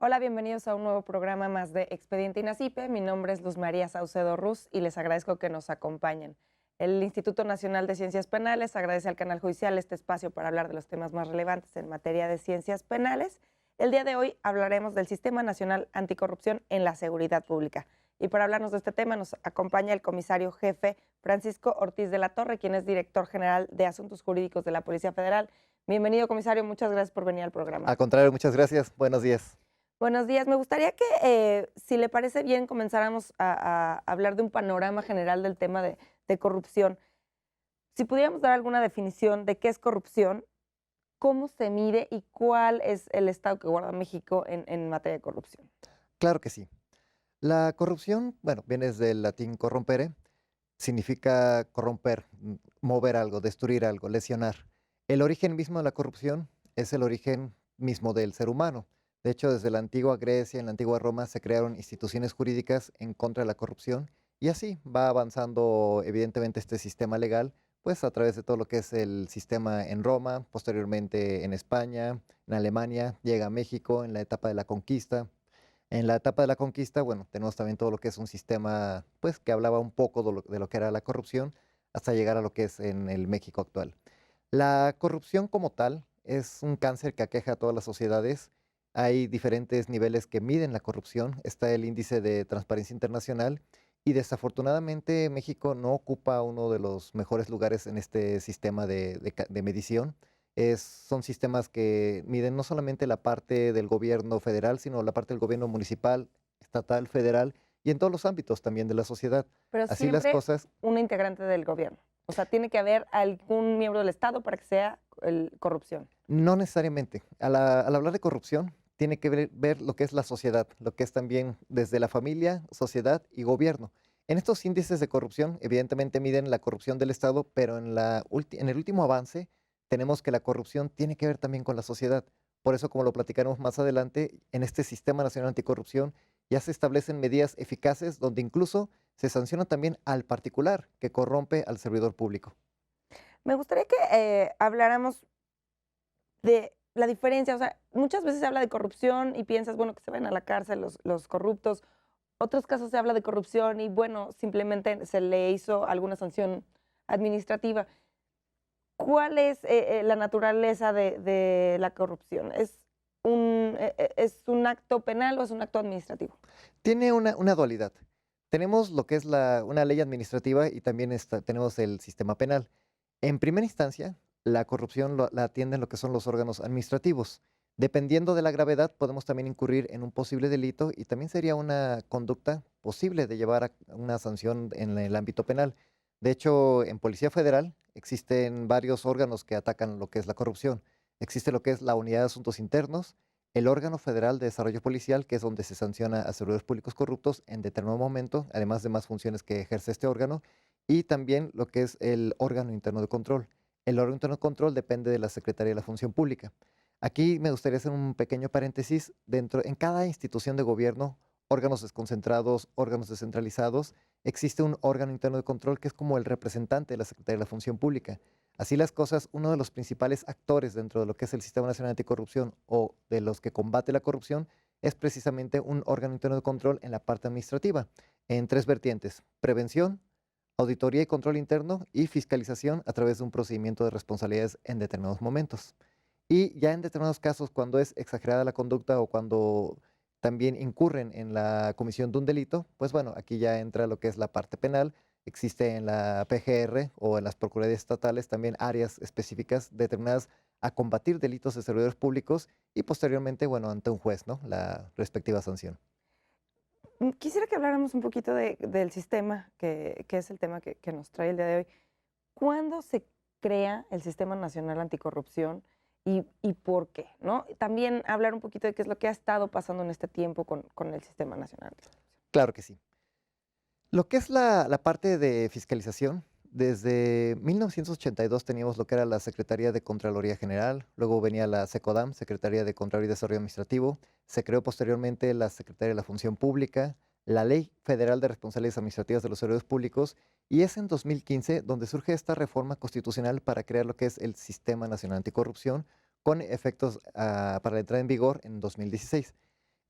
Hola, bienvenidos a un nuevo programa más de Expediente INACIPE. Mi nombre es Luz María Saucedo Ruz y les agradezco que nos acompañen. El Instituto Nacional de Ciencias Penales agradece al Canal Judicial este espacio para hablar de los temas más relevantes en materia de ciencias penales. El día de hoy hablaremos del Sistema Nacional Anticorrupción en la Seguridad Pública. Y para hablarnos de este tema nos acompaña el comisario jefe Francisco Ortiz de la Torre, quien es director general de Asuntos Jurídicos de la Policía Federal. Bienvenido, comisario. Muchas gracias por venir al programa. Al contrario, muchas gracias. Buenos días. Buenos días. Me gustaría que, si le parece bien, comenzáramos a hablar de un panorama general del tema de corrupción. Si pudiéramos dar alguna definición de qué es corrupción, cómo se mide y cuál es el estado que guarda México en materia de corrupción. Claro que sí. La corrupción, bueno, viene desde el latín corrompere, significa corromper, mover algo, destruir algo, lesionar. El origen mismo de la corrupción es el origen mismo del ser humano. De hecho, desde la antigua Grecia, en la antigua Roma, se crearon instituciones jurídicas en contra de la corrupción y así va avanzando evidentemente este sistema legal, pues a través de todo lo que es el sistema en Roma, posteriormente en España, en Alemania, llega a México en la etapa de la conquista. En la etapa de la conquista, bueno, tenemos también todo lo que es un sistema, pues, que hablaba un poco de lo que era la corrupción, hasta llegar a lo que es en el México actual. La corrupción como tal es un cáncer que aqueja a todas las sociedades. Hay diferentes niveles que miden la corrupción. Está el índice de transparencia internacional y desafortunadamente México no ocupa uno de los mejores lugares en este sistema de medición. Son sistemas que miden no solamente la parte del gobierno federal, sino la parte del gobierno municipal, estatal, federal y en todos los ámbitos también de la sociedad. Pero Así las siempre cosas. una integrante del gobierno. O sea, tiene que haber algún miembro del Estado para que sea corrupción. No necesariamente. Al hablar de corrupción, tiene que ver lo que es la sociedad, lo que es también desde la familia, sociedad y gobierno. En estos índices de corrupción, evidentemente miden la corrupción del Estado, pero en el último avance tenemos que la corrupción tiene que ver también con la sociedad. Por eso, como lo platicaremos más adelante, en este Sistema Nacional Anticorrupción ya se establecen medidas eficaces donde incluso se sanciona también al particular que corrompe al servidor público. Me gustaría que habláramos de la diferencia. O sea, muchas veces se habla de corrupción y piensas, bueno, que se vayan a la cárcel los corruptos. Otros casos se habla de corrupción y, bueno, simplemente se le hizo alguna sanción administrativa. ¿Cuál es la naturaleza de la corrupción? ¿Es un acto penal o es un acto administrativo? Tiene una dualidad. Tenemos lo que es una ley administrativa y también tenemos el sistema penal. En primera instancia, la corrupción la atienden lo que son los órganos administrativos. Dependiendo de la gravedad, podemos también incurrir en un posible delito y también sería una conducta posible de llevar a una sanción en el ámbito penal. De hecho, en Policía Federal existen varios órganos que atacan lo que es la corrupción. Existe lo que es la Unidad de Asuntos Internos, el órgano federal de desarrollo policial, que es donde se sanciona a servidores públicos corruptos en determinado momento, además de más funciones que ejerce este órgano, y también lo que es el órgano interno de control. El órgano interno de control depende de la Secretaría de la Función Pública. Aquí me gustaría hacer un pequeño paréntesis. En cada institución de gobierno, órganos desconcentrados, órganos descentralizados, existe un órgano interno de control que es como el representante de la Secretaría de la Función Pública. Así las cosas, uno de los principales actores dentro de lo que es el Sistema Nacional Anticorrupción o de los que combate la corrupción es precisamente un órgano interno de control en la parte administrativa, en tres vertientes: prevención, auditoría y control interno y fiscalización a través de un procedimiento de responsabilidades en determinados momentos. Y ya en determinados casos, cuando es exagerada la conducta o cuando también incurren en la comisión de un delito, pues bueno, aquí ya entra lo que es la parte penal. Existe en la PGR o en las Procuradurías Estatales también áreas específicas determinadas a combatir delitos de servidores públicos y posteriormente, bueno, ante un juez, ¿no? La respectiva sanción. Quisiera que habláramos un poquito del sistema, que es el tema que nos trae el día de hoy. ¿Cuándo se crea el Sistema Nacional Anticorrupción y por qué? ¿No? También hablar un poquito de qué es lo que ha estado pasando en este tiempo con el Sistema Nacional Anticorrupción. Claro que sí. Lo que es la parte de fiscalización, desde 1982 teníamos lo que era la Secretaría de Contraloría General, luego venía la SECODAM, Secretaría de Contraloría y Desarrollo Administrativo, se creó posteriormente la Secretaría de la Función Pública, la Ley Federal de Responsabilidades Administrativas de los Servidores Públicos, y es en 2015 donde surge esta reforma constitucional para crear lo que es el Sistema Nacional Anticorrupción, con efectos para la entrada en vigor en 2016.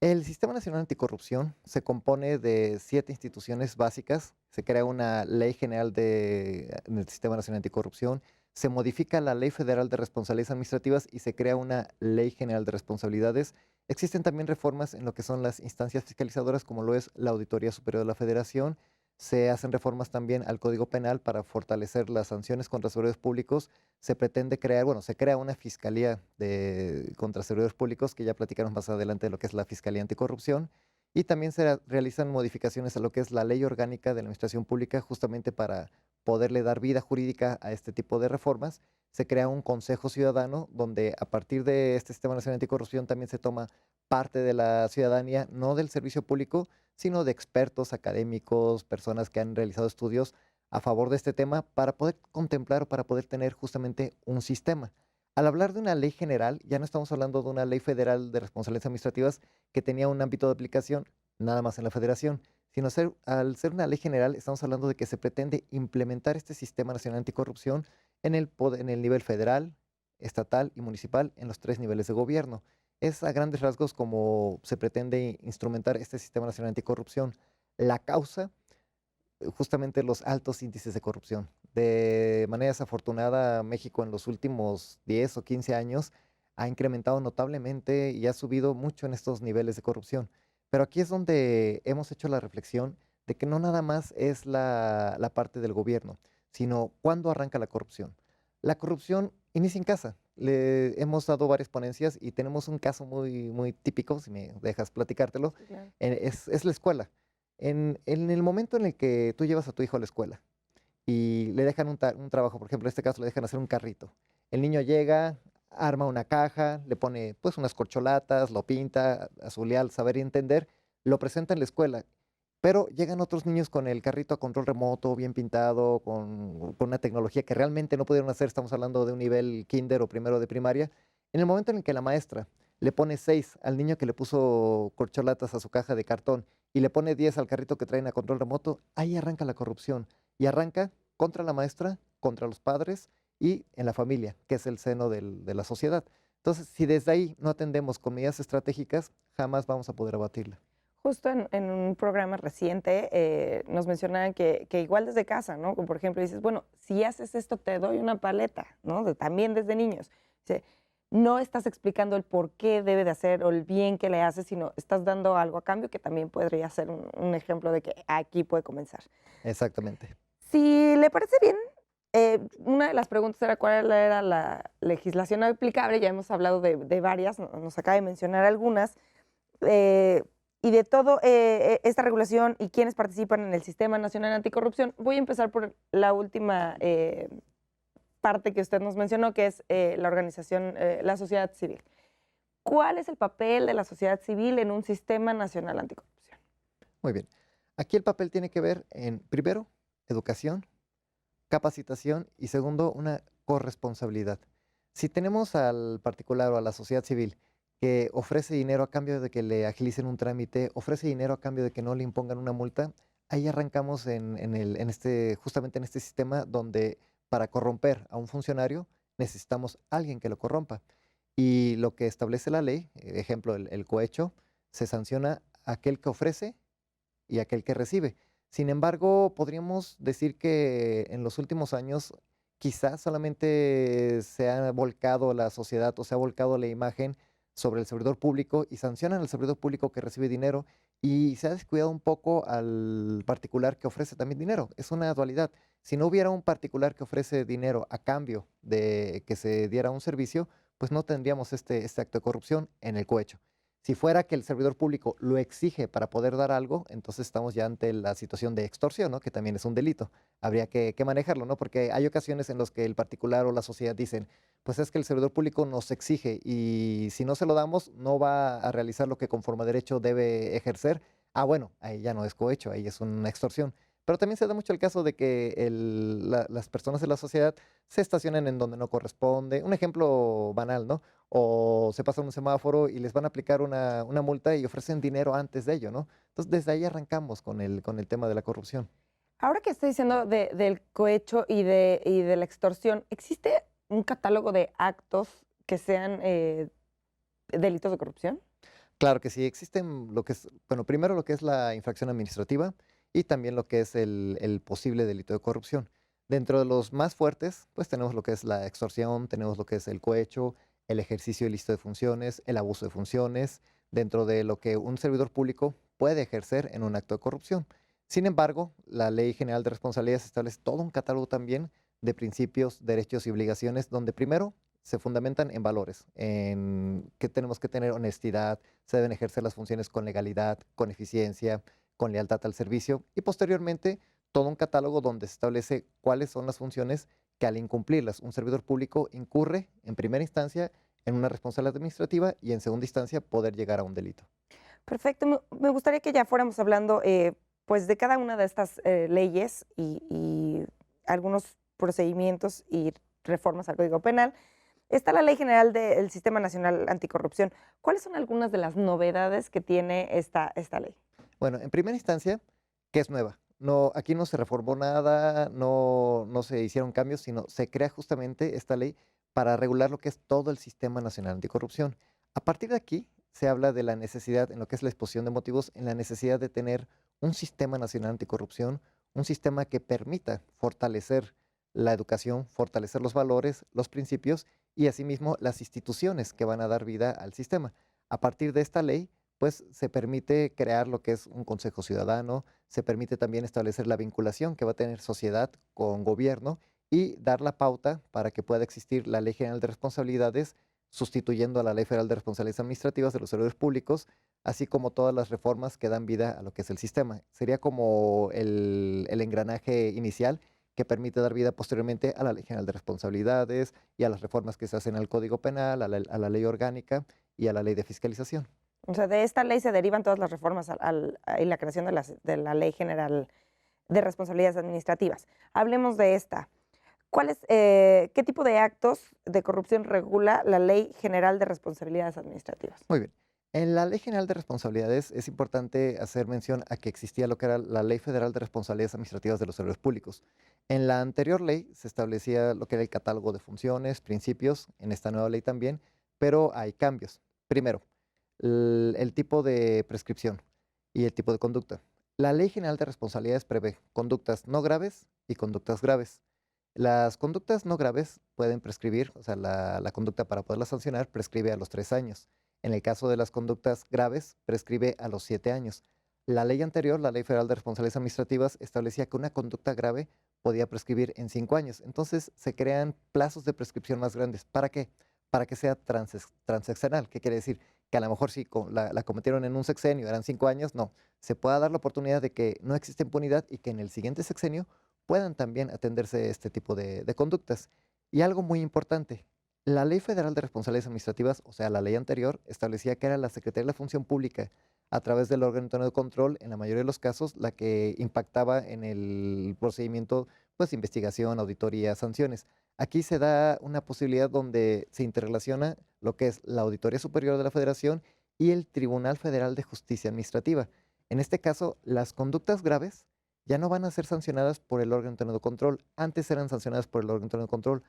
El Sistema Nacional Anticorrupción se compone de 7 instituciones básicas. Se crea una Ley General del Sistema Nacional Anticorrupción, se modifica la Ley Federal de Responsabilidades Administrativas y se crea una Ley General de Responsabilidades. Existen también reformas en lo que son las instancias fiscalizadoras, como lo es la Auditoría Superior de la Federación. Se hacen reformas también al Código Penal para fortalecer las sanciones contra servidores públicos. Se pretende crear, bueno, se crea una fiscalía contra servidores públicos, que ya platicaremos más adelante de lo que es la Fiscalía Anticorrupción. Y también se realizan modificaciones a lo que es la Ley Orgánica de la Administración Pública, justamente para poderle dar vida jurídica a este tipo de reformas. Se crea un Consejo Ciudadano, donde a partir de este Sistema Nacional Anticorrupción también se toma parte de la ciudadanía, no del servicio público, sino de expertos académicos, personas que han realizado estudios a favor de este tema para poder contemplar o para poder tener justamente un sistema. Al hablar de una ley general, ya no estamos hablando de una ley federal de responsabilidades administrativas que tenía un ámbito de aplicación nada más en la federación, sino al ser una ley general, estamos hablando de que se pretende implementar este Sistema Nacional Anticorrupción en el nivel federal, estatal y municipal, en los 3 niveles de gobierno. Es a grandes rasgos como se pretende instrumentar este Sistema Nacional Anticorrupción. La causa, justamente los altos índices de corrupción. De manera desafortunada, México en los últimos 10 o 15 años ha incrementado notablemente y ha subido mucho en estos niveles de corrupción. Pero aquí es donde hemos hecho la reflexión de que no nada más es la parte del gobierno, sino cuándo arranca la corrupción. La corrupción inicia en casa. Le hemos dado varias ponencias y tenemos un caso muy, muy típico, si me dejas platicártelo, Sí, claro. es la escuela. En el momento en el que tú llevas a tu hijo a la escuela y le dejan un trabajo, por ejemplo, en este caso le dejan hacer un carrito. El niño llega, arma una caja, le pone pues unas corcholatas, lo pinta, a su leal saber y entender, lo presenta en la escuela. Pero llegan otros niños con el carrito a control remoto, bien pintado, con una tecnología que realmente no pudieron hacer. Estamos hablando de un nivel kinder o primero de primaria. En el momento en el que la maestra le pone 6 al niño que le puso corcholatas a su caja de cartón y le pone 10 al carrito que traen a control remoto, ahí arranca la corrupción. Y arranca contra la maestra, contra los padres y en la familia, que es el seno de la sociedad. Entonces, si desde ahí no atendemos con medidas estratégicas, jamás vamos a poder abatirla. Justo en un programa reciente nos mencionaban que igual desde casa, ¿no? Como por ejemplo, dices, bueno, si haces esto te doy una paleta, ¿no? También desde niños. Dice, no estás explicando el por qué debe de hacer o el bien que le haces, sino estás dando algo a cambio que también podría ser un ejemplo de que aquí puede comenzar. Exactamente. Si le parece bien, una de las preguntas era cuál era la legislación aplicable. Ya hemos hablado de varias, nos acaba de mencionar algunas. Y de todo esta regulación y quienes participan en el Sistema Nacional Anticorrupción, voy a empezar por la última parte que usted nos mencionó, que es la organización, la sociedad civil. ¿Cuál es el papel de la sociedad civil en un Sistema Nacional Anticorrupción? Muy bien. Aquí el papel tiene que ver en, primero, educación, capacitación y segundo, una corresponsabilidad. Si tenemos al particular o a la sociedad civil que ofrece dinero a cambio de que le agilicen un trámite, ofrece dinero a cambio de que no le impongan una multa, ahí arrancamos justamente en este sistema donde para corromper a un funcionario necesitamos alguien que lo corrompa. Y lo que establece la ley, ejemplo, el cohecho, se sanciona a aquel que ofrece y aquel que recibe. Sin embargo, podríamos decir que en los últimos años quizás solamente se ha volcado la sociedad o se ha volcado la imagen sobre el servidor público y sancionan al servidor público que recibe dinero y se ha descuidado un poco al particular que ofrece también dinero. Es una dualidad. Si no hubiera un particular que ofrece dinero a cambio de que se diera un servicio, pues no tendríamos este acto de corrupción en el cohecho. Si fuera que el servidor público lo exige para poder dar algo, entonces estamos ya ante la situación de extorsión, ¿no? Que también es un delito. Habría que manejarlo, ¿no? Porque hay ocasiones en las que el particular o la sociedad dicen, pues es que el servidor público nos exige y si no se lo damos, no va a realizar lo que conforme a derecho debe ejercer. Ah, bueno, ahí ya no es cohecho, ahí es una extorsión. Pero también se da mucho el caso de que las personas de la sociedad se estacionen en donde no corresponde. Un ejemplo banal, ¿no? O se pasan un semáforo y les van a aplicar una multa y ofrecen dinero antes de ello, ¿no? Entonces, desde ahí arrancamos con el tema de la corrupción. Ahora que estoy diciendo del cohecho y de la extorsión, ¿existe un catálogo de actos que sean delitos de corrupción? Claro que sí, existen lo que es, bueno, primero lo que es la infracción administrativa y también lo que es el posible delito de corrupción. Dentro de los más fuertes, pues tenemos lo que es la extorsión, tenemos lo que es el cohecho, el ejercicio ilícito de funciones, el abuso de funciones, dentro de lo que un servidor público puede ejercer en un acto de corrupción. Sin embargo, la Ley General de Responsabilidades establece todo un catálogo también de principios, derechos y obligaciones, donde primero se fundamentan en valores, en que tenemos que tener honestidad, se deben ejercer las funciones con legalidad, con eficiencia, con lealtad al servicio y posteriormente todo un catálogo donde se establece cuáles son las funciones que al incumplirlas un servidor público incurre en primera instancia en una responsabilidad administrativa y en segunda instancia poder llegar a un delito. Perfecto. Me gustaría que ya fuéramos hablando pues de cada una de estas leyes y algunos procedimientos y reformas al Código Penal. Está la Ley General del Sistema Nacional Anticorrupción. ¿Cuáles son algunas de las novedades que tiene esta ley? Bueno, en primera instancia, que es nueva. No, aquí no se reformó nada, no se hicieron cambios, sino se crea justamente esta ley para regular lo que es todo el Sistema Nacional Anticorrupción. A partir de aquí se habla de la necesidad, en lo que es la exposición de motivos, en la necesidad de tener un Sistema Nacional Anticorrupción, un sistema que permita fortalecer la educación, fortalecer los valores, los principios y asimismo las instituciones que van a dar vida al sistema. A partir de esta ley, pues se permite crear lo que es un consejo ciudadano, se permite también establecer la vinculación que va a tener sociedad con gobierno y dar la pauta para que pueda existir la Ley General de Responsabilidades, sustituyendo a la Ley Federal de Responsabilidades Administrativas de los servidores públicos, así como todas las reformas que dan vida a lo que es el sistema. Sería como el engranaje inicial que permite dar vida posteriormente a la Ley General de Responsabilidades y a las reformas que se hacen al Código Penal, a la Ley Orgánica y a la Ley de Fiscalización. O sea, de esta ley se derivan todas las reformas y la creación de la Ley General de Responsabilidades Administrativas. Hablemos de esta. ¿Qué tipo de actos de corrupción regula la Ley General de Responsabilidades Administrativas? Muy bien. En la Ley General de Responsabilidades es importante hacer mención a que existía lo que era la Ley Federal de Responsabilidades Administrativas de los Servidores Públicos. En la anterior ley se establecía lo que era el catálogo de funciones, principios, en esta nueva ley también, pero hay cambios. Primero, el tipo de prescripción y el tipo de conducta. La Ley General de Responsabilidades prevé conductas no graves y conductas graves. Las conductas no graves pueden prescribir, o sea, la conducta para poderla sancionar prescribe a los 3 años. En el caso de las conductas graves, prescribe a los 7 años. La ley anterior, la Ley Federal de Responsabilidades Administrativas, establecía que una conducta grave podía prescribir en 5 años. Entonces se crean plazos de prescripción más grandes. ¿Para qué? Para que sea transeccional. ¿Qué quiere decir? Que a lo mejor si la cometieron en un sexenio, eran 5 años, no. Se pueda dar la oportunidad de que no existe impunidad y que en el siguiente sexenio puedan también atenderse este tipo de conductas. Y algo muy importante, la Ley Federal de Responsabilidades Administrativas, o sea, la ley anterior, establecía que era la Secretaría de la Función Pública, a través del órgano interno de control, en la mayoría de los casos, la que impactaba en el procedimiento, pues, investigación, auditoría, sanciones. Aquí se da una posibilidad donde se interrelaciona lo que es la Auditoría Superior de la Federación y el Tribunal Federal de Justicia Administrativa. En este caso, las conductas graves ya no van a ser sancionadas por el órgano interno de control. Antes eran sancionadas por el órgano interno de control.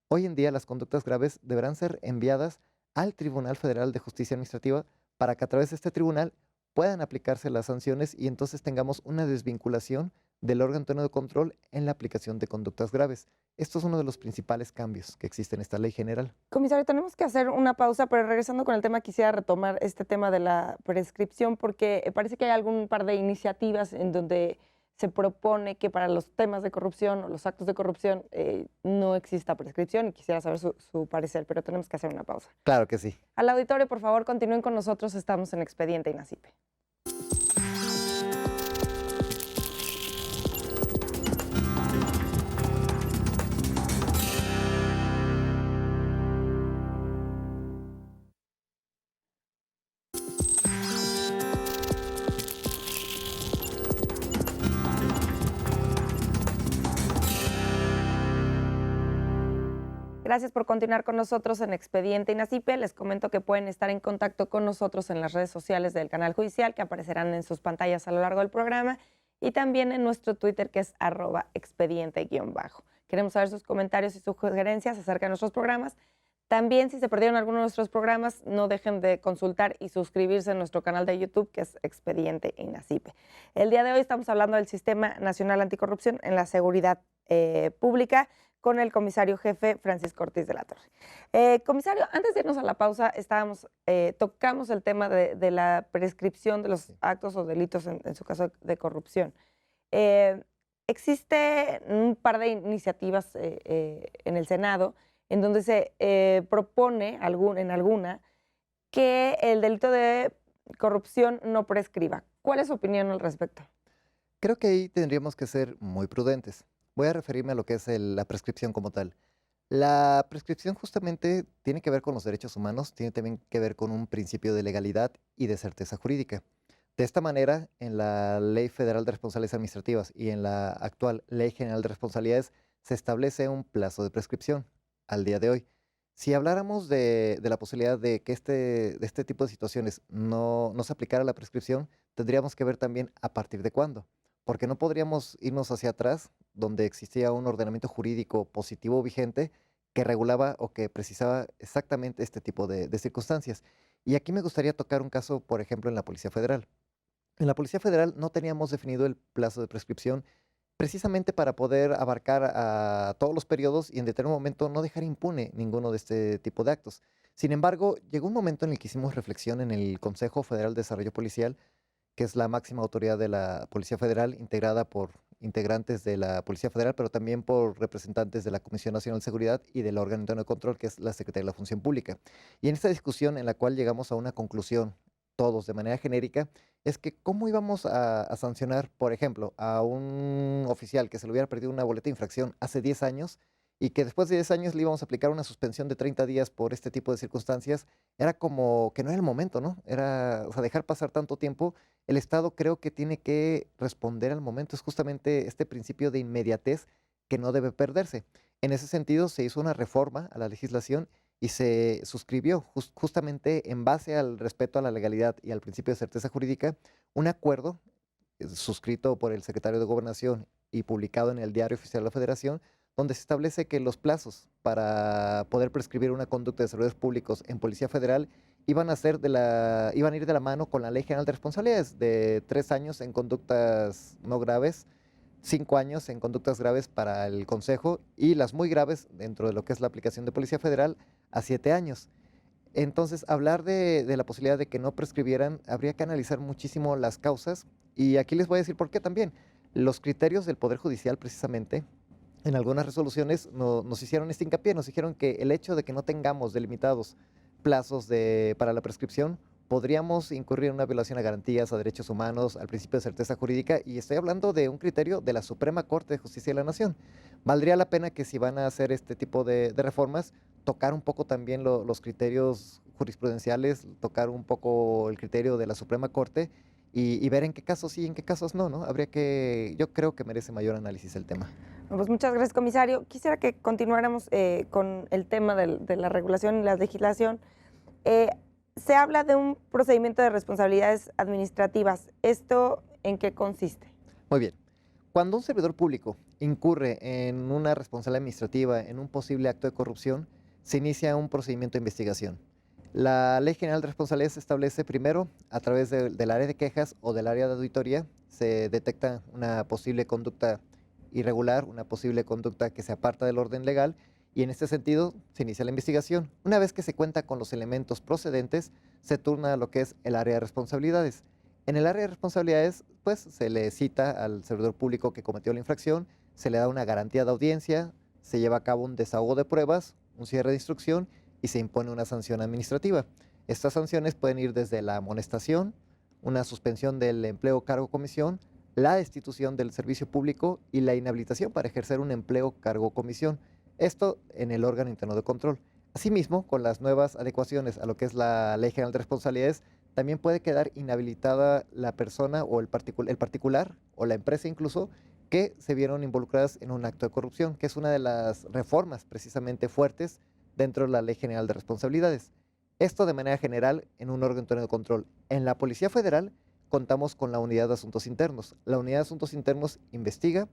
Hoy en día las conductas graves deberán ser enviadas al Tribunal Federal de Justicia Administrativa para que a través de este tribunal puedan aplicarse las sanciones y entonces tengamos una desvinculación del órgano interno de control en la aplicación de conductas graves. Esto es uno de los principales cambios que existe en esta ley general. Comisario, tenemos que hacer una pausa, pero regresando con el tema, quisiera retomar este tema de la prescripción, porque parece que hay algún par de iniciativas en donde se propone que para los temas de corrupción o los actos de corrupción no exista prescripción y quisiera saber su parecer, pero tenemos que hacer una pausa. Claro que sí. Al auditorio, por favor, continúen con nosotros, estamos en Expediente INACIPE. Gracias por continuar con nosotros en Expediente INACIPE. Les comento que pueden estar en contacto con nosotros en las redes sociales del canal judicial que aparecerán en sus pantallas a lo largo del programa y también en nuestro Twitter que es @expediente_. Queremos saber sus comentarios y sugerencias acerca de nuestros programas. También, si se perdieron alguno de nuestros programas, no dejen de consultar y suscribirse a nuestro canal de YouTube, que es Expediente INACIPE. El día de hoy estamos hablando del Sistema Nacional Anticorrupción en la Seguridad Pública con el comisario jefe Francisco Ortiz de la Torre. Comisario, antes de irnos a la pausa, tocamos el tema de la prescripción de los actos o delitos, en su caso de corrupción. Existe un par de iniciativas en el Senado en donde se propone en alguna que el delito de corrupción no prescriba. ¿Cuál es su opinión al respecto? Creo que ahí tendríamos que ser muy prudentes. Voy a referirme a lo que es la prescripción como tal. La prescripción justamente tiene que ver con los derechos humanos, tiene también que ver con un principio de legalidad y de certeza jurídica. De esta manera, en la Ley Federal de Responsabilidades Administrativas y en la actual Ley General de Responsabilidades se establece un plazo de prescripción al día de hoy. Si habláramos de la posibilidad de que de este tipo de situaciones no se aplicara la prescripción, tendríamos que ver también a partir de cuándo, porque no podríamos irnos hacia atrás, donde existía un ordenamiento jurídico positivo vigente que regulaba o que precisaba exactamente este tipo de circunstancias. Y aquí me gustaría tocar un caso, por ejemplo, en la Policía Federal. En la Policía Federal no teníamos definido el plazo de prescripción precisamente para poder abarcar a todos los periodos y en determinado momento no dejar impune ninguno de este tipo de actos. Sin embargo, llegó un momento en el que hicimos reflexión en el Consejo Federal de Desarrollo Policial, que es la máxima autoridad de la Policía Federal, integrada por integrantes de la Policía Federal, pero también por representantes de la Comisión Nacional de Seguridad y del órgano interno de control, que es la Secretaría de la Función Pública. Y en esta discusión en la cual llegamos a una conclusión, todos de manera genérica, es que cómo íbamos a sancionar, por ejemplo, a un oficial que se le hubiera perdido una boleta de infracción hace 10 años y que después de 10 años le íbamos a aplicar una suspensión de 30 días por este tipo de circunstancias. Era como que no era el momento, ¿no? Era, o sea, dejar pasar tanto tiempo. El Estado creo que tiene que responder al momento. Es justamente este principio de inmediatez que no debe perderse. En ese sentido, se hizo una reforma a la legislación y se suscribió justamente en base al respeto a la legalidad y al principio de certeza jurídica, un acuerdo suscrito por el secretario de Gobernación y publicado en el Diario Oficial de la Federación, donde se establece que los plazos para poder prescribir una conducta de servidores públicos en Policía Federal iban a ir de la mano con la Ley General de Responsabilidades, de 3 años en conductas no graves, 5 años en conductas graves para el Consejo y las muy graves dentro de lo que es la aplicación de Policía Federal a 7 años. Entonces, hablar de la posibilidad de que no prescribieran, habría que analizar muchísimo las causas y aquí les voy a decir por qué también. Los criterios del Poder Judicial, precisamente, en algunas resoluciones nos hicieron este hincapié, nos dijeron que el hecho de que no tengamos delimitados plazos para la prescripción, podríamos incurrir en una violación a garantías, a derechos humanos, al principio de certeza jurídica, y estoy hablando de un criterio de la Suprema Corte de Justicia de la Nación. Valdría la pena que si van a hacer este tipo de reformas, tocar un poco también los criterios jurisprudenciales, tocar un poco el criterio de la Suprema Corte y ver en qué casos sí y en qué casos no, ¿no? Yo creo que merece mayor análisis el tema. Pues muchas gracias, comisario. Quisiera que continuáramos con el tema de la regulación y la legislación. Se habla de un procedimiento de responsabilidades administrativas. ¿Esto en qué consiste? Muy bien. Cuando un servidor público incurre en una responsabilidad administrativa, en un posible acto de corrupción, se inicia un procedimiento de investigación. La Ley General de Responsabilidades establece primero, a través del área de quejas o del área de auditoría, se detecta una posible conducta irregular, una posible conducta que se aparta del orden legal y en este sentido se inicia la investigación. Una vez que se cuenta con los elementos procedentes, se turna a lo que es el área de responsabilidades. En el área de responsabilidades, pues se le cita al servidor público que cometió la infracción, se le da una garantía de audiencia, se lleva a cabo un desahogo de pruebas, un cierre de instrucción y se impone una sanción administrativa. Estas sanciones pueden ir desde la amonestación, una suspensión del empleo, cargo, comisión, la destitución del servicio público y la inhabilitación para ejercer un empleo, cargo o comisión. Esto en el órgano interno de control. Asimismo, con las nuevas adecuaciones a lo que es la Ley General de Responsabilidades, también puede quedar inhabilitada la persona o el particular o la empresa incluso que se vieron involucradas en un acto de corrupción, que es una de las reformas precisamente fuertes dentro de la Ley General de Responsabilidades. Esto de manera general en un órgano interno de control. En la Policía Federal contamos con la Unidad de Asuntos Internos. La Unidad de Asuntos Internos investiga,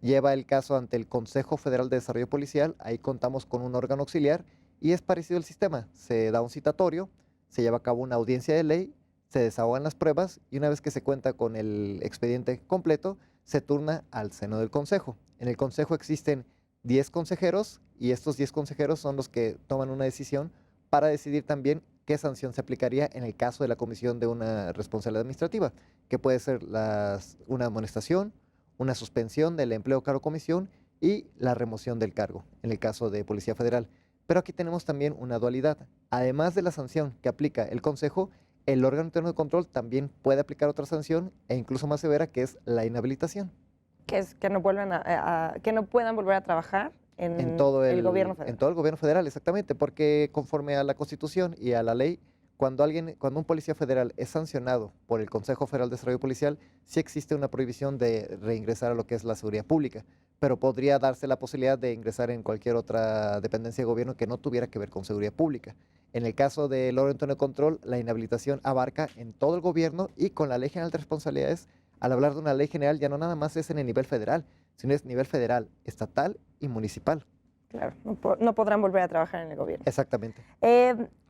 lleva el caso ante el Consejo Federal de Desarrollo Policial, ahí contamos con un órgano auxiliar y es parecido el sistema. Se da un citatorio, se lleva a cabo una audiencia de ley, se desahogan las pruebas y una vez que se cuenta con el expediente completo, se turna al seno del consejo. En el consejo existen 10 consejeros y estos 10 consejeros son los que toman una decisión para decidir también qué sanción se aplicaría en el caso de la comisión de una responsabilidad administrativa, que puede ser una amonestación, una suspensión del empleo, cargo o comisión y la remoción del cargo, en el caso de Policía Federal. Pero aquí tenemos también una dualidad. Además de la sanción que aplica el Consejo, el órgano interno de control también puede aplicar otra sanción e incluso más severa, que es la inhabilitación. Que es que no vuelvan que no puedan volver a trabajar En en todo el gobierno en federal. todo el gobierno federal, exactamente, porque conforme a la Constitución y a la ley, cuando un policía federal es sancionado por el Consejo Federal de Desarrollo Policial, sí existe una prohibición de reingresar a lo que es la seguridad pública, pero podría darse la posibilidad de ingresar en cualquier otra dependencia de gobierno que no tuviera que ver con seguridad pública. En el caso del órgano interno de control, la inhabilitación abarca en todo el gobierno y con la Ley General de Responsabilidades, al hablar de una ley general, ya no nada más es en el nivel federal, sino es nivel federal, estatal y municipal. Claro, no podrán volver a trabajar en el gobierno. Exactamente.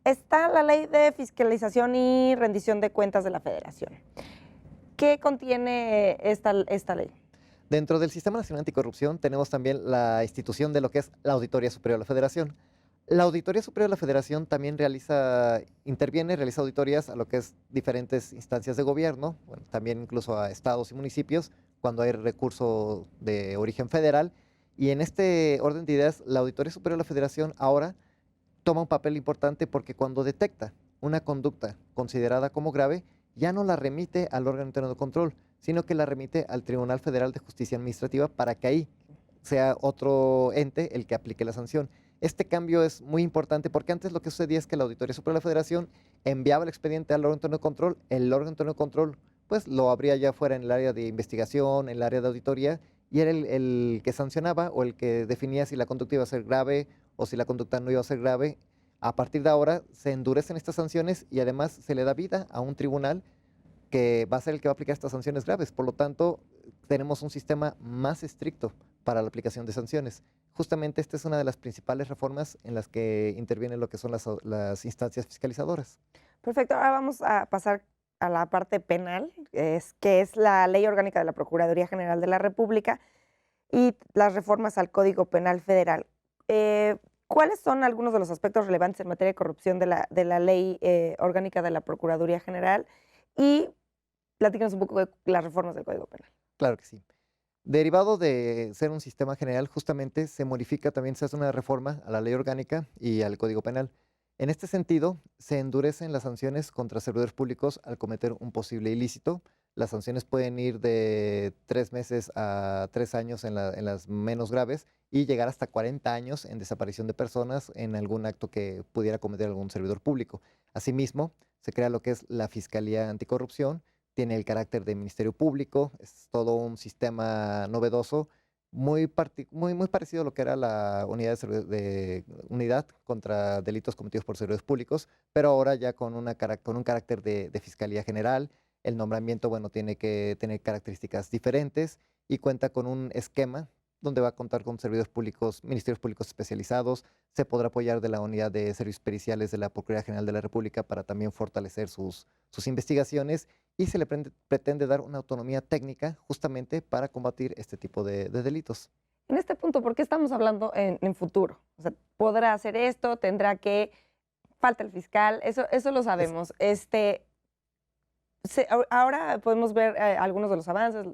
Está la ley de fiscalización y rendición de cuentas de la Federación. ¿Qué contiene esta ley? Dentro del Sistema Nacional Anticorrupción tenemos también la institución de lo que es la Auditoría Superior de la Federación. La Auditoría Superior de la Federación también realiza auditorías a lo que es diferentes instancias de gobierno, bueno, también incluso a estados y municipios, cuando hay recurso de origen federal. Y en este orden de ideas, la Auditoría Superior de la Federación ahora toma un papel importante porque cuando detecta una conducta considerada como grave, ya no la remite al órgano interno de control, sino que la remite al Tribunal Federal de Justicia Administrativa para que ahí sea otro ente el que aplique la sanción. Este cambio es muy importante porque antes lo que sucedía es que la Auditoría Superior de la Federación enviaba el expediente al órgano interno de control, el órgano interno de control pues lo abría ya fuera en el área de investigación, en el área de auditoría, y era el que sancionaba o el que definía si la conducta iba a ser grave o si la conducta no iba a ser grave. A partir de ahora se endurecen estas sanciones y además se le da vida a un tribunal que va a ser el que va a aplicar estas sanciones graves. Por lo tanto, tenemos un sistema más estricto para la aplicación de sanciones. Justamente esta es una de las principales reformas en las que intervienen lo que son las instancias fiscalizadoras. Perfecto, ahora vamos a pasar a la parte penal, que es la Ley Orgánica de la Procuraduría General de la República y las reformas al Código Penal Federal. ¿Cuáles son algunos de los aspectos relevantes en materia de corrupción de la Ley Orgánica de la Procuraduría General? Y platícanos un poco de las reformas del Código Penal. Claro que sí. Derivado de ser un sistema general, justamente se modifica, también se hace una reforma a la ley orgánica y al Código Penal. En este sentido, se endurecen las sanciones contra servidores públicos al cometer un posible ilícito. Las sanciones pueden ir de 3 meses a 3 años en las menos graves y llegar hasta 40 años en desaparición de personas en algún acto que pudiera cometer algún servidor público. Asimismo, se crea lo que es la Fiscalía Anticorrupción, tiene el carácter de Ministerio Público, es todo un sistema novedoso, muy parecido a lo que era la unidad contra delitos cometidos por servidores públicos, pero ahora ya con un carácter de Fiscalía General. El nombramiento, bueno, tiene que tener características diferentes y cuenta con un esquema donde va a contar con servidores públicos, ministerios públicos especializados, se podrá apoyar de la unidad de servicios periciales de la Procuraduría General de la República para también fortalecer sus investigaciones y se le pretende dar una autonomía técnica justamente para combatir este tipo de delitos. En este punto, ¿por qué estamos hablando en futuro? O sea, ¿podrá hacer esto? ¿Tendrá que? Falta el fiscal, eso lo sabemos. Ahora podemos ver algunos de los avances,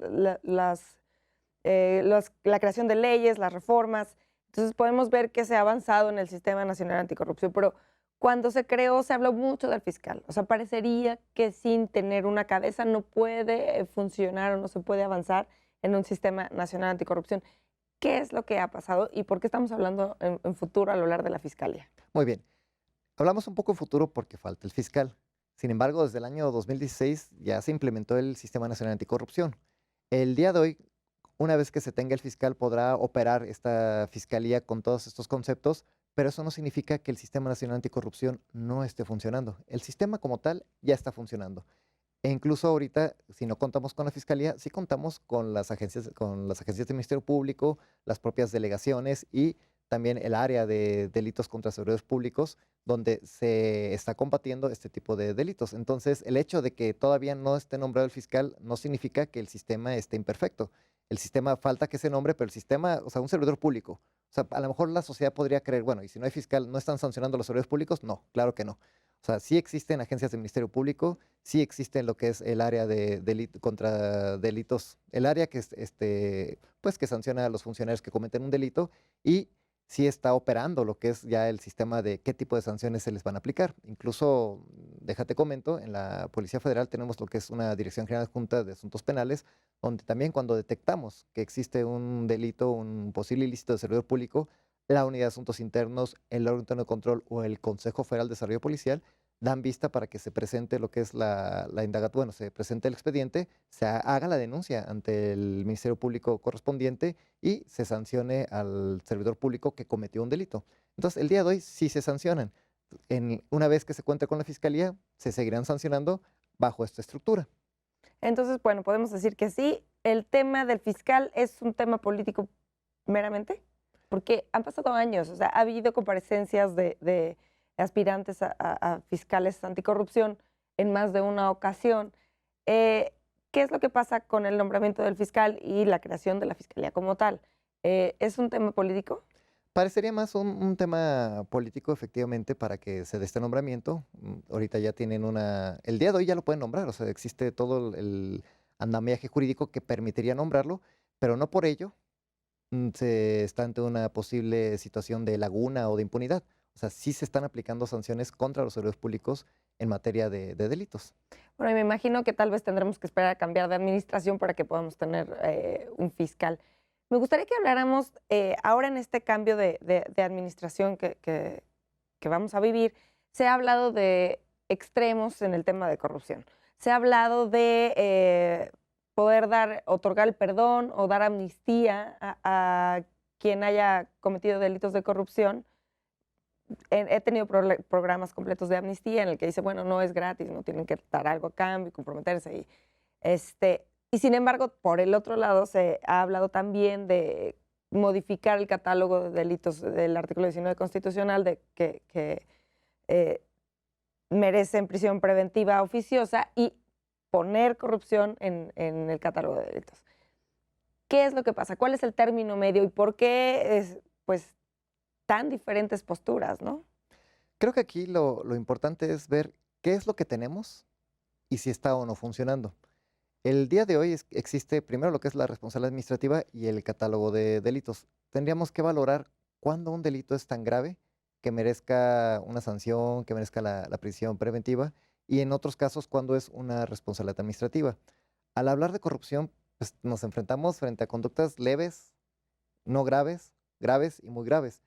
la creación de leyes, las reformas. Entonces podemos ver que se ha avanzado en el Sistema Nacional Anticorrupción, pero cuando se creó se habló mucho del fiscal. O sea, parecería que sin tener una cabeza no puede funcionar o no se puede avanzar en un Sistema Nacional Anticorrupción. ¿Qué es lo que ha pasado y por qué estamos hablando en futuro al hablar de la fiscalía? Muy bien. Hablamos un poco en futuro porque falta el fiscal. Sin embargo, desde el año 2016 ya se implementó el Sistema Nacional Anticorrupción. El día de hoy, una vez que se tenga el fiscal, podrá operar esta fiscalía con todos estos conceptos, pero eso no significa que el Sistema Nacional Anticorrupción no esté funcionando. El sistema como tal ya está funcionando. E incluso ahorita, si no contamos con la fiscalía, sí contamos con las agencias del Ministerio Público, las propias delegaciones y también el área de delitos contra servidores públicos, donde se está combatiendo este tipo de delitos. Entonces, el hecho de que todavía no esté nombrado el fiscal no significa que el sistema esté imperfecto. El sistema falta que se nombre, pero el sistema, o sea, un servidor público. O sea, a lo mejor la sociedad podría creer, bueno, y si no hay fiscal, ¿no están sancionando a los servidores públicos? No, claro que no. O sea, sí existen agencias del Ministerio Público, sí existe lo que es el área de contra delitos, el área que, pues, que sanciona a los funcionarios que cometen un delito y sí está operando lo que es ya el sistema de qué tipo de sanciones se les van a aplicar. Incluso, déjate comento, en la Policía Federal tenemos lo que es una Dirección General Junta de Asuntos Penales, donde también cuando detectamos que existe un delito, un posible ilícito de servidor público, la Unidad de Asuntos Internos, el órgano de control o el Consejo Federal de Desarrollo Policial dan vista para que se presente lo que es la indagatoria, bueno, se presente el expediente, haga la denuncia ante el Ministerio Público correspondiente y se sancione al servidor público que cometió un delito. Entonces, el día de hoy sí se sancionan. Una vez que se cuente con la Fiscalía, se seguirán sancionando bajo esta estructura. Entonces, bueno, podemos decir que sí, el tema del fiscal es un tema político meramente, porque han pasado años, o sea, ha habido comparecencias de aspirantes a fiscales anticorrupción en más de una ocasión. ¿Qué es lo que pasa con el nombramiento del fiscal y la creación de la fiscalía como tal? ¿Es un tema político? Parecería más un tema político, efectivamente, para que se dé este nombramiento. Ahorita ya tienen el día de hoy ya lo pueden nombrar, o sea, existe todo el andamiaje jurídico que permitiría nombrarlo, pero no por ello se está ante una posible situación de laguna o de impunidad. O sea, sí se están aplicando sanciones contra los servidores públicos en materia de delitos. Bueno, y me imagino que tal vez tendremos que esperar a cambiar de administración para que podamos tener un fiscal. Me gustaría que habláramos ahora en este cambio de administración que vamos a vivir. Se ha hablado de extremos en el tema de corrupción. Se ha hablado de poder otorgar el perdón o dar amnistía a quien haya cometido delitos de corrupción. He tenido programas completos de amnistía en el que dice, bueno, no es gratis, no tienen que dar algo a cambio y comprometerse. Y sin embargo, por el otro lado, se ha hablado también de modificar el catálogo de delitos del artículo 19 constitucional de que merecen prisión preventiva oficiosa y poner corrupción en el catálogo de delitos. ¿Qué es lo que pasa? ¿Cuál es el término medio y por qué pues, tan diferentes posturas, ¿no? Creo que aquí lo importante es ver qué es lo que tenemos y si está o no funcionando. El día de hoy existe primero lo que es la responsabilidad administrativa y el catálogo de delitos. Tendríamos que valorar cuándo un delito es tan grave que merezca una sanción, que merezca la prisión preventiva, y en otros casos cuándo es una responsabilidad administrativa. Al hablar de corrupción, pues, nos enfrentamos frente a conductas leves, no graves, graves y muy graves.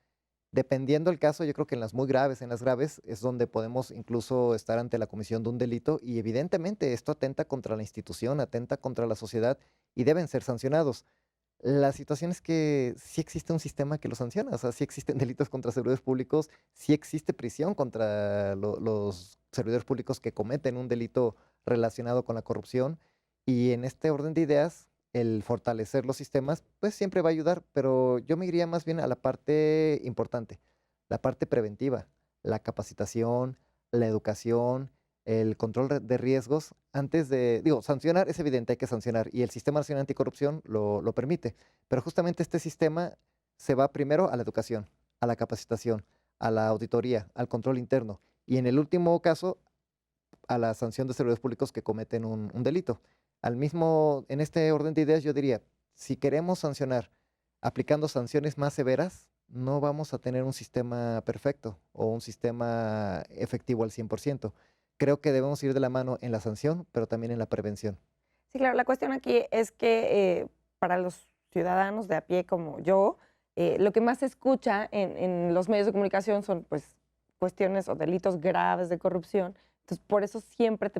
Dependiendo el caso, yo creo que en las graves, es donde podemos incluso estar ante la comisión de un delito y evidentemente esto atenta contra la institución, atenta contra la sociedad y deben ser sancionados. La situación es que sí existe un sistema que lo sanciona, o sea, sí existen delitos contra servidores públicos, sí existe prisión contra los servidores públicos que cometen un delito relacionado con la corrupción y en este orden de ideas, el fortalecer los sistemas, pues siempre va a ayudar, pero yo me iría más bien a la parte importante, la parte preventiva, la capacitación, la educación, el control de riesgos, antes de, digo, sancionar es evidente, hay que sancionar, y el Sistema Nacional Anticorrupción lo permite, pero justamente este sistema se va primero a la educación, a la capacitación, a la auditoría, al control interno, y en el último caso, a la sanción de servidores públicos que cometen un delito. En este orden de ideas, yo diría, si queremos sancionar aplicando sanciones más severas, no vamos a tener un sistema perfecto o un sistema efectivo al 100%. Creo que debemos ir de la mano en la sanción, pero también en la prevención. Sí, claro, la cuestión aquí es que para los ciudadanos de a pie como yo, lo que más se escucha en los medios de comunicación son pues cuestiones o delitos graves de corrupción. Entonces, por eso siempre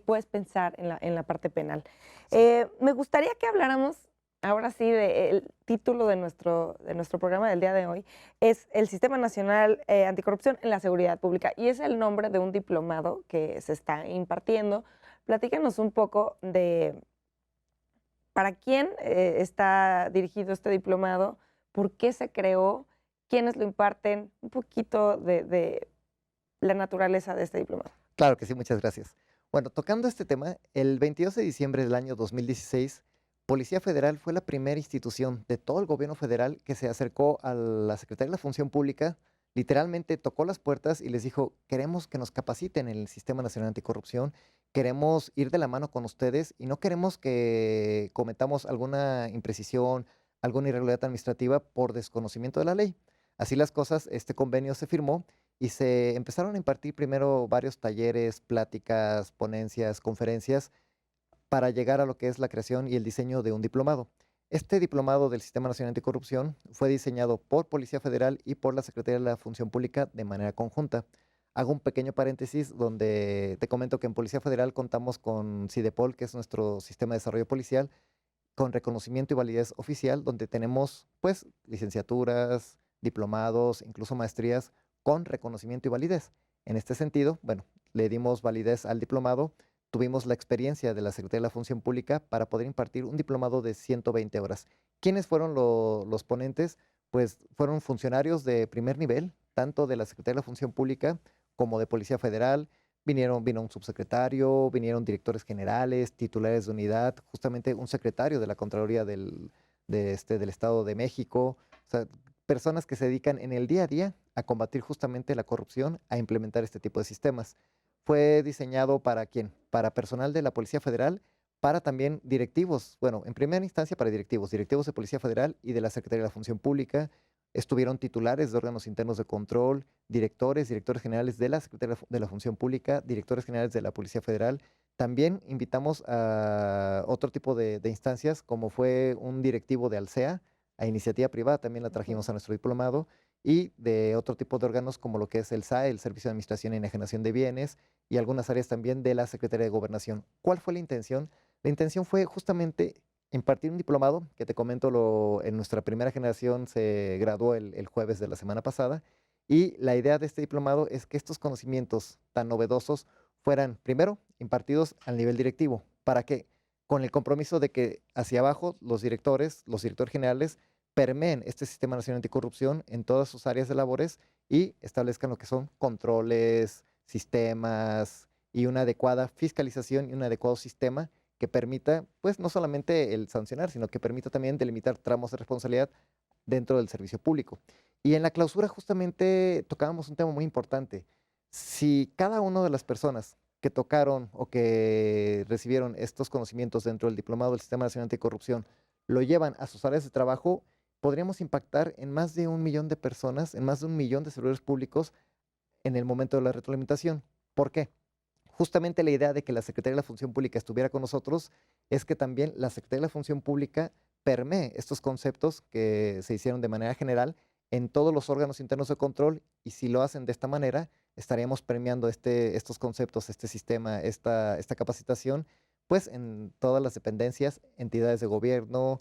puedes pensar en la parte penal. Me gustaría que habláramos ahora sí del título de nuestro programa del día de hoy, es el Sistema Nacional Anticorrupción en la Seguridad Pública, y es el nombre de un diplomado que se está impartiendo. Platícanos un poco de para quién está dirigido este diplomado, por qué se creó quiénes lo imparten, un poquito de la naturaleza de este diplomado. Claro que sí, muchas gracias. Bueno, tocando este tema, el 22 de diciembre del año 2016, Policía Federal fue la primera institución de todo el gobierno federal que se acercó a la Secretaría de la Función Pública, literalmente tocó las puertas y les dijo, queremos que nos capaciten en el Sistema Nacional Anticorrupción, queremos ir de la mano con ustedes y no queremos que cometamos alguna imprecisión, alguna irregularidad administrativa por desconocimiento de la ley. Así las cosas, este convenio se firmó y se empezaron a impartir primero varios talleres, pláticas, ponencias, conferencias para llegar a lo que es la creación y el diseño de un diplomado. Este diplomado del Sistema Nacional Anticorrupción fue diseñado por Policía Federal y por la Secretaría de la Función Pública de manera conjunta. Hago un pequeño paréntesis donde te comento que en Policía Federal contamos con CIDEPOL, que es nuestro sistema de desarrollo policial, con reconocimiento y validez oficial, donde tenemos pues licenciaturas, diplomados, incluso maestrías con reconocimiento y validez. En este sentido, bueno, le dimos validez al diplomado, tuvimos la experiencia de la Secretaría de la Función Pública para poder impartir un diplomado de 120 horas. ¿Quiénes fueron los ponentes? Pues fueron funcionarios de primer nivel, tanto de la Secretaría de la Función Pública como de Policía Federal. Vino un subsecretario, vinieron directores generales, titulares de unidad, justamente un secretario de la Contraloría del Estado de México, o sea, personas que se dedican en el día a día a combatir justamente la corrupción, a implementar este tipo de sistemas. Fue diseñado para quién? Para personal de la Policía Federal, para también directivos, bueno, en primera instancia para directivos, directivos de Policía Federal y de la Secretaría de la Función Pública. Estuvieron titulares de órganos internos de control, directores generales de la Secretaría de la Función Pública, directores generales de la Policía Federal. También invitamos a otro tipo de instancias, como fue un directivo de Alsea, a iniciativa privada, también la trajimos a nuestro diplomado, y de otro tipo de órganos como lo que es el SAE, el Servicio de Administración y Enajenación de Bienes, y algunas áreas también de la Secretaría de Gobernación. ¿Cuál fue la intención? La intención fue justamente impartir un diplomado, que te comento, en nuestra primera generación se graduó el jueves de la semana pasada, y la idea de este diplomado es que estos conocimientos tan novedosos fueran, primero, impartidos al nivel directivo. ¿Para qué? Con el compromiso de que hacia abajo los directores generales, permeen este Sistema Nacional Anticorrupción en todas sus áreas de labores y establezcan lo que son controles, sistemas y una adecuada fiscalización y un adecuado sistema que permita, pues, no solamente el sancionar, sino que permita también delimitar tramos de responsabilidad dentro del servicio público. Y en la clausura justamente tocábamos un tema muy importante. Si cada una de las personas que tocaron o que recibieron estos conocimientos dentro del diplomado del Sistema Nacional Anticorrupción lo llevan a sus áreas de trabajo, podríamos impactar en más de 1 millón de personas, en más de 1 millón de servidores públicos en el momento de la retroalimentación. ¿Por qué? Justamente la idea de que la Secretaría de la Función Pública estuviera con nosotros es que también la Secretaría de la Función Pública permee estos conceptos que se hicieron de manera general en todos los órganos internos de control, y si lo hacen de esta manera, estaríamos premiando estos conceptos, este sistema, esta capacitación, pues en todas las dependencias, entidades de gobierno,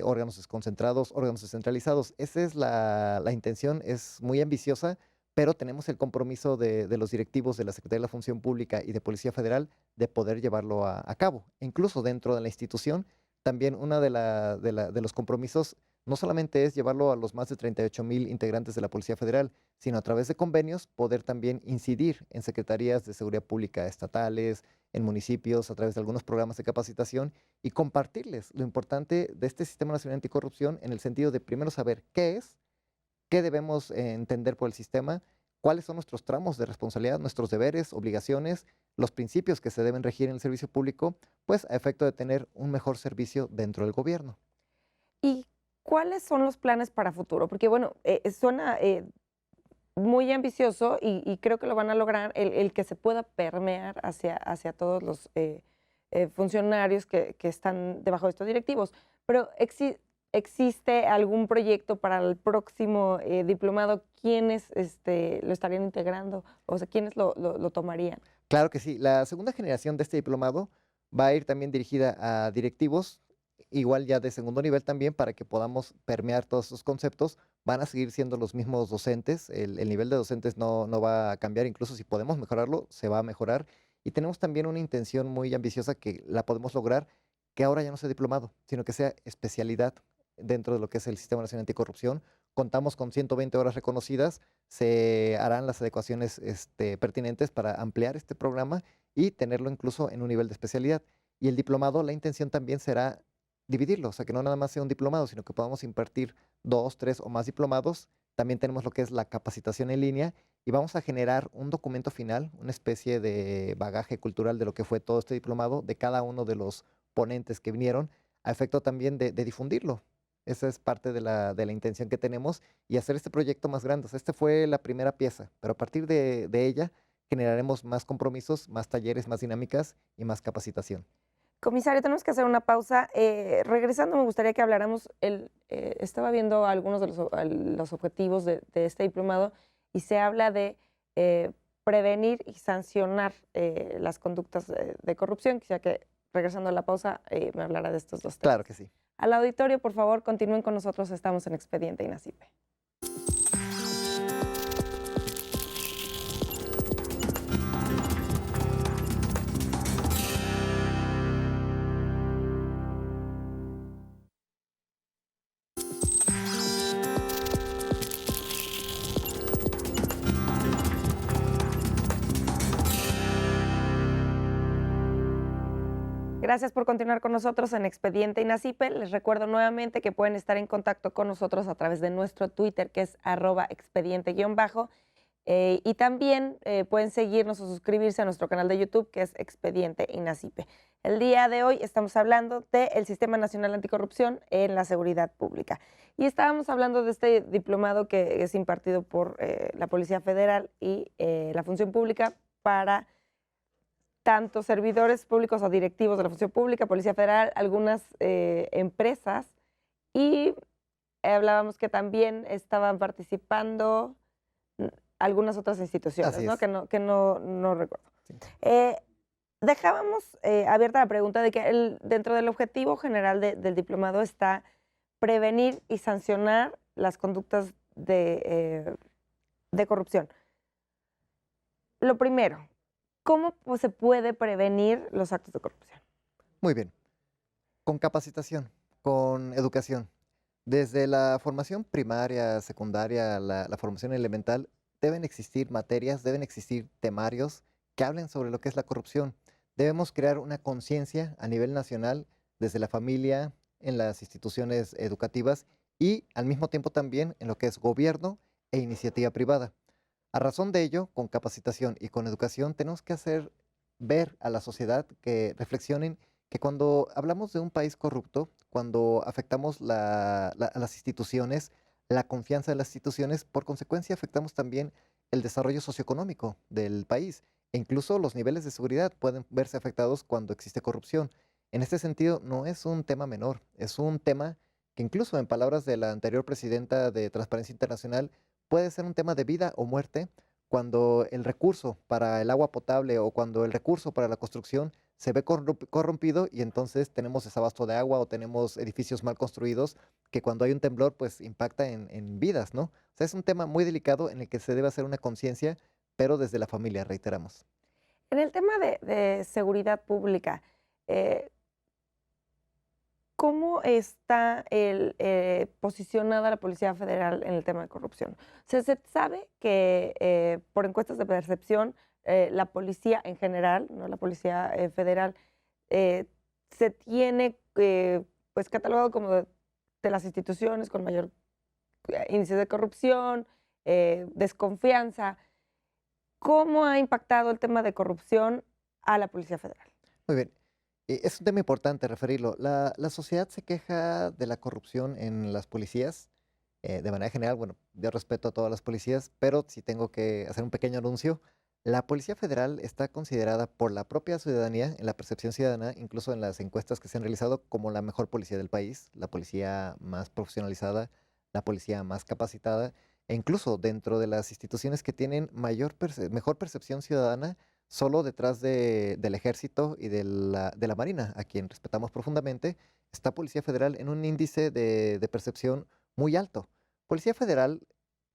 órganos desconcentrados, órganos descentralizados. Esa es la intención, es muy ambiciosa, pero tenemos el compromiso de los directivos de la Secretaría de la Función Pública y de Policía Federal de poder llevarlo a cabo. E incluso dentro de la institución, también uno de los compromisos no solamente es llevarlo a los más de 38,000 integrantes de la Policía Federal, sino a través de convenios poder también incidir en secretarías de seguridad pública estatales, en municipios, a través de algunos programas de capacitación y compartirles lo importante de este Sistema Nacional Anticorrupción en el sentido de primero saber qué es, qué debemos entender por el sistema, cuáles son nuestros tramos de responsabilidad, nuestros deberes, obligaciones, los principios que se deben regir en el servicio público, pues a efecto de tener un mejor servicio dentro del gobierno. ¿Y cuáles son los planes para futuro? Porque, bueno, suena muy ambicioso y creo que lo van a lograr el que se pueda permear hacia todos los funcionarios que están debajo de estos directivos. Pero ¿existe algún proyecto para el próximo diplomado? ¿Quiénes lo estarían integrando? O sea, ¿quiénes lo tomarían? Claro que sí. La segunda generación de este diplomado va a ir también dirigida a directivos, igual ya de segundo nivel también, para que podamos permear todos estos conceptos. Van a seguir siendo los mismos docentes, el nivel de docentes no va a cambiar, incluso si podemos mejorarlo, se va a mejorar. Y tenemos también una intención muy ambiciosa que la podemos lograr, que ahora ya no sea diplomado, sino que sea especialidad dentro de lo que es el Sistema Nacional Anticorrupción, contamos con 120 horas reconocidas, se harán las adecuaciones pertinentes para ampliar este programa y tenerlo incluso en un nivel de especialidad. Y el diplomado, la intención también será dividirlo, o sea, que no nada más sea un diplomado, sino que podamos impartir 2, 3 o más diplomados. También tenemos lo que es la capacitación en línea y vamos a generar un documento final, una especie de bagaje cultural de lo que fue todo este diplomado, de cada uno de los ponentes que vinieron, a efecto también de difundirlo. Esa es parte de la intención que tenemos y hacer este proyecto más grande. O sea, esta fue la primera pieza, pero a partir de ella generaremos más compromisos, más talleres, más dinámicas y más capacitación. Comisario, tenemos que hacer una pausa. Regresando, me gustaría que habláramos, estaba viendo algunos de los objetivos de este diplomado y se habla de prevenir y sancionar las conductas de corrupción. Quisiera que, regresando a la pausa, me hablara de estos dos temas. Claro que sí. Al auditorio, por favor, continúen con nosotros. Estamos en Expediente INACIPE. Gracias por continuar con nosotros en Expediente INACIPE. Les recuerdo nuevamente que pueden estar en contacto con nosotros a través de nuestro Twitter, que es @expediente_. Y también pueden seguirnos o suscribirse a nuestro canal de YouTube, que es Expediente INACIPE. El día de hoy estamos hablando del Sistema Nacional Anticorrupción en la Seguridad Pública. Y estábamos hablando de este diplomado que es impartido por la Policía Federal y la Función Pública para tanto servidores públicos o directivos de la Función Pública, Policía Federal, algunas empresas, y hablábamos que también estaban participando algunas otras instituciones, Así ¿no? es. Que no recuerdo. Sí. Dejábamos abierta la pregunta de que dentro del objetivo general del diplomado está prevenir y sancionar las conductas de corrupción. Lo primero, ¿cómo se puede prevenir los actos de corrupción? Muy bien. Con capacitación, con educación. Desde la formación primaria, secundaria, la formación elemental, deben existir materias, deben existir temarios que hablen sobre lo que es la corrupción. Debemos crear una conciencia a nivel nacional, desde la familia, en las instituciones educativas y al mismo tiempo también en lo que es gobierno e iniciativa privada. A razón de ello, con capacitación y con educación, tenemos que hacer ver a la sociedad que reflexionen que cuando hablamos de un país corrupto, cuando afectamos a las instituciones, la confianza de las instituciones, por consecuencia afectamos también el desarrollo socioeconómico del país. E incluso los niveles de seguridad pueden verse afectados cuando existe corrupción. En este sentido, no es un tema menor, es un tema que incluso en palabras de la anterior presidenta de Transparencia Internacional, puede ser un tema de vida o muerte cuando el recurso para el agua potable o cuando el recurso para la construcción se ve corrompido y entonces tenemos desabasto de agua o tenemos edificios mal construidos que cuando hay un temblor pues impacta en vidas, ¿no? O sea, es un tema muy delicado en el que se debe hacer una conciencia, pero desde la familia, reiteramos. En el tema de seguridad pública, eh, ¿cómo está posicionada la Policía Federal en el tema de corrupción? O sea, se sabe que por encuestas de percepción, la policía en general, no la Policía Federal, eh, se tiene pues catalogado como de las instituciones con mayor índice de corrupción, desconfianza. ¿Cómo ha impactado el tema de corrupción a la Policía Federal? Muy bien. Es un tema importante referirlo. La sociedad se queja de la corrupción en las policías. De manera general, bueno, yo respeto a todas las policías, pero si tengo que hacer un pequeño anuncio, la Policía Federal está considerada por la propia ciudadanía, en la percepción ciudadana, incluso en las encuestas que se han realizado, como la mejor policía del país, la policía más profesionalizada, la policía más capacitada, e incluso dentro de las instituciones que tienen mejor percepción ciudadana, solo detrás del Ejército y de la Marina, a quien respetamos profundamente, está Policía Federal en un índice de percepción muy alto. Policía Federal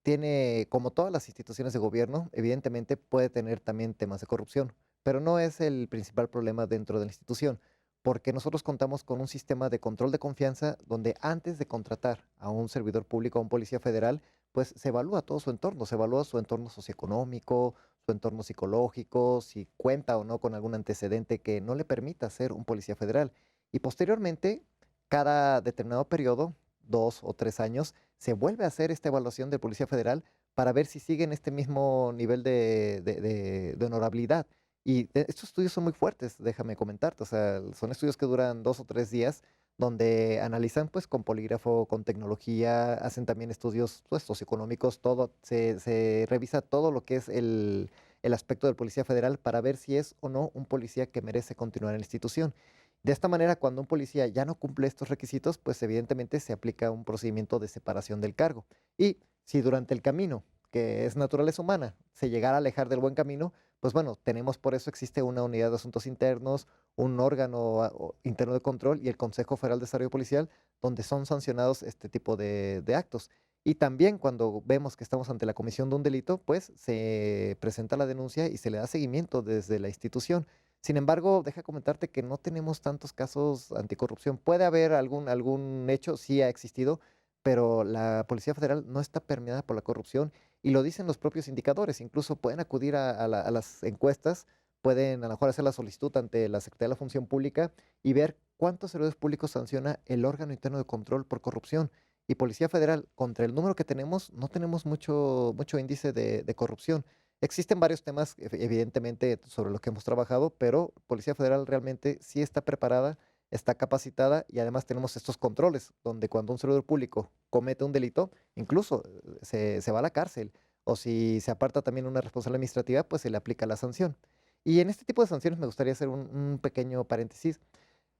tiene, como todas las instituciones de gobierno, evidentemente puede tener también temas de corrupción, pero no es el principal problema dentro de la institución. porque nosotros contamos con un sistema de control de confianza donde antes de contratar a un servidor público, a un policía federal, pues se evalúa todo su entorno, se evalúa su entorno socioeconómico, su entorno psicológico, si cuenta o no con algún antecedente que no le permita ser un policía federal. Y posteriormente, cada determinado periodo, 2 o 3 años, se vuelve a hacer esta evaluación del policía federal para ver si sigue en este mismo nivel de honorabilidad. Y estos estudios son muy fuertes, déjame comentarte. O sea, son estudios que duran 2 o 3 días, donde analizan pues con polígrafo, con tecnología, hacen también estudios pues, socioeconómicos, todo, se revisa todo lo que es el aspecto del policía federal para ver si es o no un policía que merece continuar en la institución. De esta manera, cuando un policía ya no cumple estos requisitos, pues evidentemente se aplica un procedimiento de separación del cargo. Y si durante el camino, que es naturaleza humana, se llegara a alejar del buen camino, pues bueno, tenemos por eso existe una unidad de asuntos internos, un órgano interno de control y el Consejo Federal de Desarrollo Policial, donde son sancionados este tipo de actos. Y también cuando vemos que estamos ante la comisión de un delito, pues se presenta la denuncia y se le da seguimiento desde la institución. Sin embargo, deja comentarte que no tenemos tantos casos anticorrupción. Puede haber algún hecho, sí ha existido, pero la Policía Federal no está permeada por la corrupción y lo dicen los propios indicadores. Incluso pueden acudir a las encuestas, pueden a lo mejor hacer la solicitud ante la Secretaría de la Función Pública y ver cuántos servidores públicos sanciona el órgano interno de control por corrupción. Y Policía Federal, contra el número que tenemos, no tenemos mucho índice de corrupción. Existen varios temas, evidentemente, sobre los que hemos trabajado, pero Policía Federal realmente sí está preparada, está capacitada y además tenemos estos controles, donde cuando un servidor público comete un delito, incluso se va a la cárcel, o si se aparta también una responsabilidad administrativa, pues se le aplica la sanción. Y en este tipo de sanciones me gustaría hacer un pequeño paréntesis.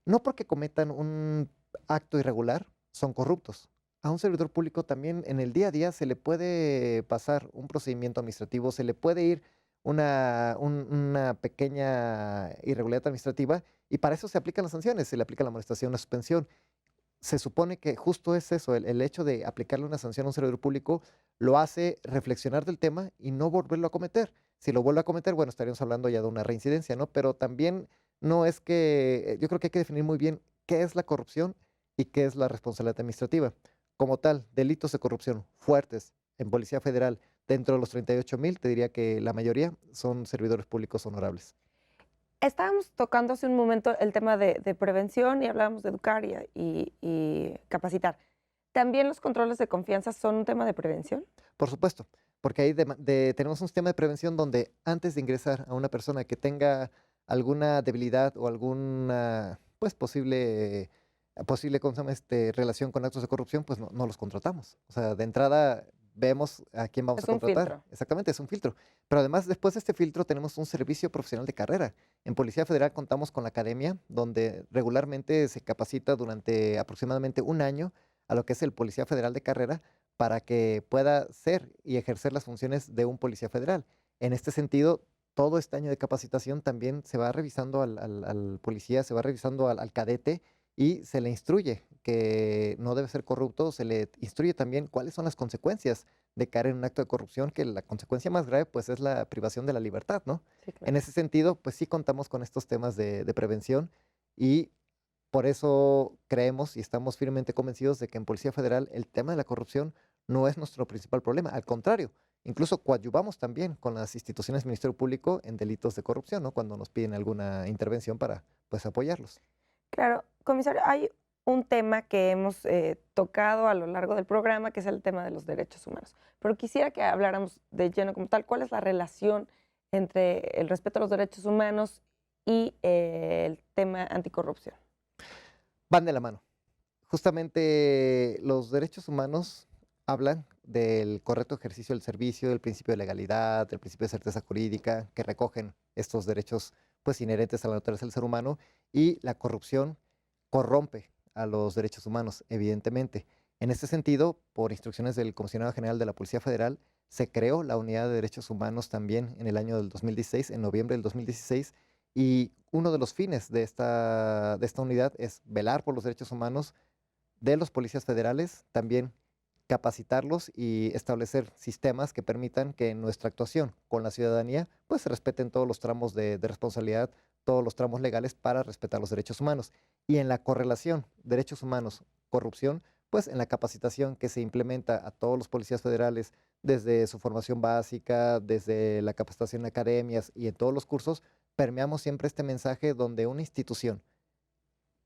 No porque cometan un acto irregular, son corruptos. A un servidor público también en el día a día se le puede pasar un procedimiento administrativo, se le puede ir una pequeña irregularidad administrativa y para eso se aplican las sanciones, se le aplica la amonestación, la suspensión. Se supone que justo es eso, el hecho de aplicarle una sanción a un servidor público lo hace reflexionar del tema y no volverlo a cometer. Si lo vuelve a cometer, bueno, estaríamos hablando ya de una reincidencia, ¿no? Pero también no es que, yo creo que hay que definir muy bien qué es la corrupción y qué es la responsabilidad administrativa. Como tal, delitos de corrupción fuertes en Policía Federal, dentro de los 38,000, te diría que la mayoría son servidores públicos honorables. Estábamos tocando hace un momento el tema de prevención y hablábamos de educar y capacitar. ¿También los controles de confianza son un tema de prevención? Por supuesto, porque ahí tenemos un sistema de prevención donde antes de ingresar a una persona que tenga alguna debilidad o alguna pues posible ¿cómo se llama? Relación con actos de corrupción, pues no los contratamos. O sea, de entrada vemos a quién vamos a Es un contratar. filtro. Exactamente, es un filtro. Pero además, después de este filtro, tenemos un servicio profesional de carrera. En Policía Federal contamos con la academia, donde regularmente se capacita durante aproximadamente un año a lo que es el Policía Federal de carrera para que pueda ser y ejercer las funciones de un policía federal. En este sentido, todo este año de capacitación también se va revisando al policía, se va revisando al cadete y se le instruye que no debe ser corrupto, se le instruye también cuáles son las consecuencias de caer en un acto de corrupción, que la consecuencia más grave pues es la privación de la libertad, ¿no? Sí, En claro. ese sentido, pues sí contamos con estos temas de prevención y por eso creemos y estamos firmemente convencidos de que en Policía Federal el tema de la corrupción no es nuestro principal problema. Al contrario, incluso coadyuvamos también con las instituciones del Ministerio Público en delitos de corrupción, ¿no? Cuando nos piden alguna intervención para, pues, apoyarlos. Claro, comisario, hay un tema que hemos tocado a lo largo del programa, que es el tema de los derechos humanos. Pero quisiera que habláramos de lleno como tal, ¿cuál es la relación entre el respeto a los derechos humanos y el tema anticorrupción? Van de la mano. Justamente los derechos humanos hablan del correcto ejercicio del servicio, del principio de legalidad, del principio de certeza jurídica, que recogen estos derechos pues inherentes a la naturaleza del ser humano, y la corrupción corrompe a los derechos humanos, evidentemente. En este sentido, por instrucciones del Comisionado General de la Policía Federal, se creó la Unidad de Derechos Humanos también en el año del 2016, en noviembre del 2016, y uno de los fines de esta unidad es velar por los derechos humanos de los policías federales, también capacitarlos y establecer sistemas que permitan que en nuestra actuación con la ciudadanía pues se respeten todos los tramos de responsabilidad, todos los tramos legales para respetar los derechos humanos. Y en la correlación derechos humanos, corrupción, pues en la capacitación que se implementa a todos los policías federales desde su formación básica, desde la capacitación en academias y en todos los cursos, permeamos siempre este mensaje donde una institución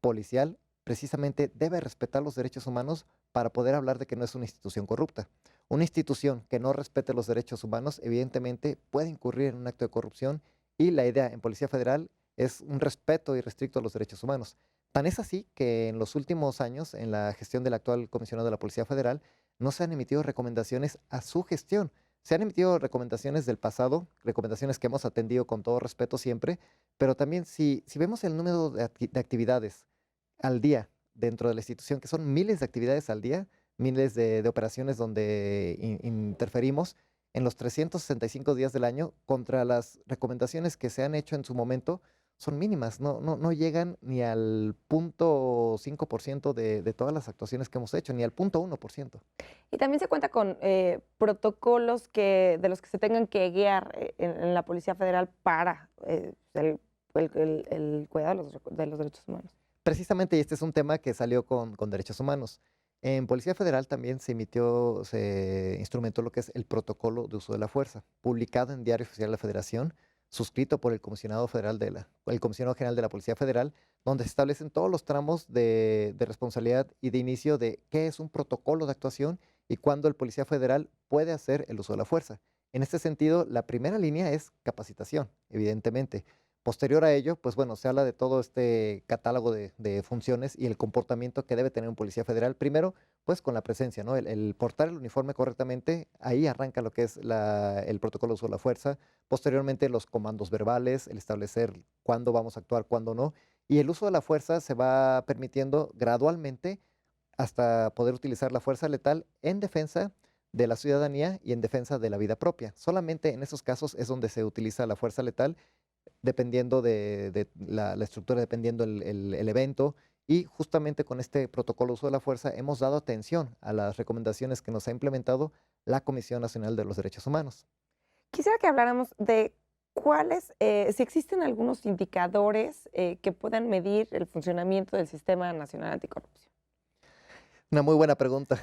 policial precisamente debe respetar los derechos humanos para poder hablar de que no es una institución corrupta. Una institución que no respete los derechos humanos evidentemente puede incurrir en un acto de corrupción y la idea en Policía Federal es un respeto irrestricto a los derechos humanos. Tan es así que en los últimos años, en la gestión del actual comisionado de la Policía Federal, no se han emitido recomendaciones a su gestión. Se han emitido recomendaciones del pasado, recomendaciones que hemos atendido con todo respeto siempre, pero también si vemos el número de actividades al día dentro de la institución, que son miles de actividades al día, miles de operaciones donde interferimos en los 365 días del año contra las recomendaciones que se han hecho en su momento, son mínimas, no llegan ni al 0.5% de todas las actuaciones que hemos hecho, ni al 0.1%. Y también se cuenta con protocolos de los que se tengan que guiar en la Policía Federal para el cuidado de los derechos humanos. Precisamente, y este es un tema que salió con derechos humanos. En Policía Federal también se instrumentó lo que es el protocolo de uso de la fuerza, publicado en Diario Oficial de la Federación, suscrito por el Comisionado el Comisionado General de la Policía Federal, donde se establecen todos los tramos de responsabilidad y de inicio de qué es un protocolo de actuación y cuándo el Policía Federal puede hacer el uso de la fuerza. En este sentido, la primera línea es capacitación, evidentemente. Posterior a ello, pues bueno, se habla de todo este catálogo de funciones y el comportamiento que debe tener un policía federal. Primero, pues con la presencia, ¿no? El portar el uniforme correctamente, ahí arranca lo que es el protocolo de uso de la fuerza. Posteriormente, los comandos verbales, el establecer cuándo vamos a actuar, cuándo no. Y el uso de la fuerza se va permitiendo gradualmente hasta poder utilizar la fuerza letal en defensa de la ciudadanía y en defensa de la vida propia. Solamente en esos casos es donde se utiliza la fuerza letal dependiendo de la estructura, dependiendo el evento. Y justamente con este protocolo de uso de la fuerza hemos dado atención a las recomendaciones que nos ha implementado la Comisión Nacional de los Derechos Humanos. Quisiera que habláramos de si existen algunos indicadores que puedan medir el funcionamiento del Sistema Nacional Anticorrupción. Una muy buena pregunta.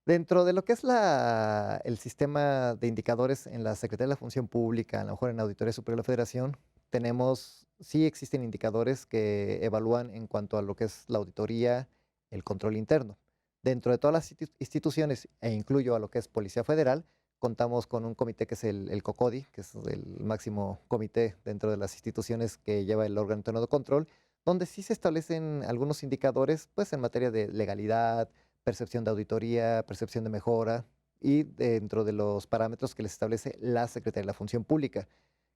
Dentro de lo que es el sistema de indicadores en la Secretaría de la Función Pública, a lo mejor en Auditoría Superior de la Federación, sí existen indicadores que evalúan en cuanto a lo que es la auditoría, el control interno. Dentro de todas las instituciones, e incluyo a lo que es Policía Federal, contamos con un comité que es el COCODI, que es el máximo comité dentro de las instituciones que lleva el órgano interno de control, donde sí se establecen algunos indicadores pues, en materia de legalidad, percepción de auditoría, percepción de mejora y dentro de los parámetros que les establece la Secretaría de la Función Pública.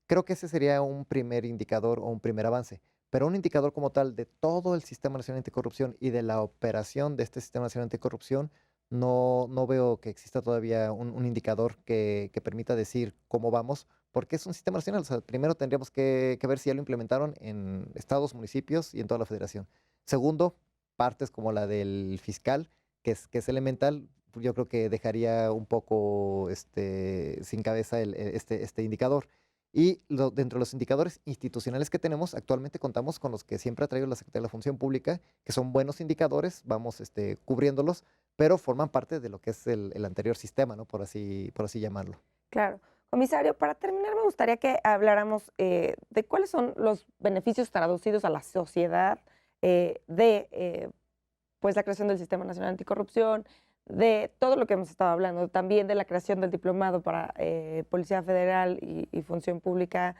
Creo que ese sería un primer indicador o un primer avance, pero un indicador como tal de todo el Sistema Nacional Anticorrupción y de la operación de este Sistema Nacional Anticorrupción, no veo que exista todavía un indicador que permita decir cómo vamos, porque es un sistema nacional. O sea, primero tendríamos que ver si ya lo implementaron en estados, municipios y en toda la federación. Segundo, partes como la del fiscal, que es elemental, yo creo que dejaría un poco sin cabeza este indicador. Y dentro de los indicadores institucionales que tenemos, actualmente contamos con los que siempre ha traído la Secretaría de la Función Pública, que son buenos indicadores, vamos cubriéndolos, pero forman parte de lo que es el anterior sistema, ¿no? Por así llamarlo. Claro. Comisario, para terminar, me gustaría que habláramos de cuáles son los beneficios traducidos a la sociedad pues la creación del Sistema Nacional Anticorrupción, de todo lo que hemos estado hablando, también de la creación del diplomado para Policía Federal y Función Pública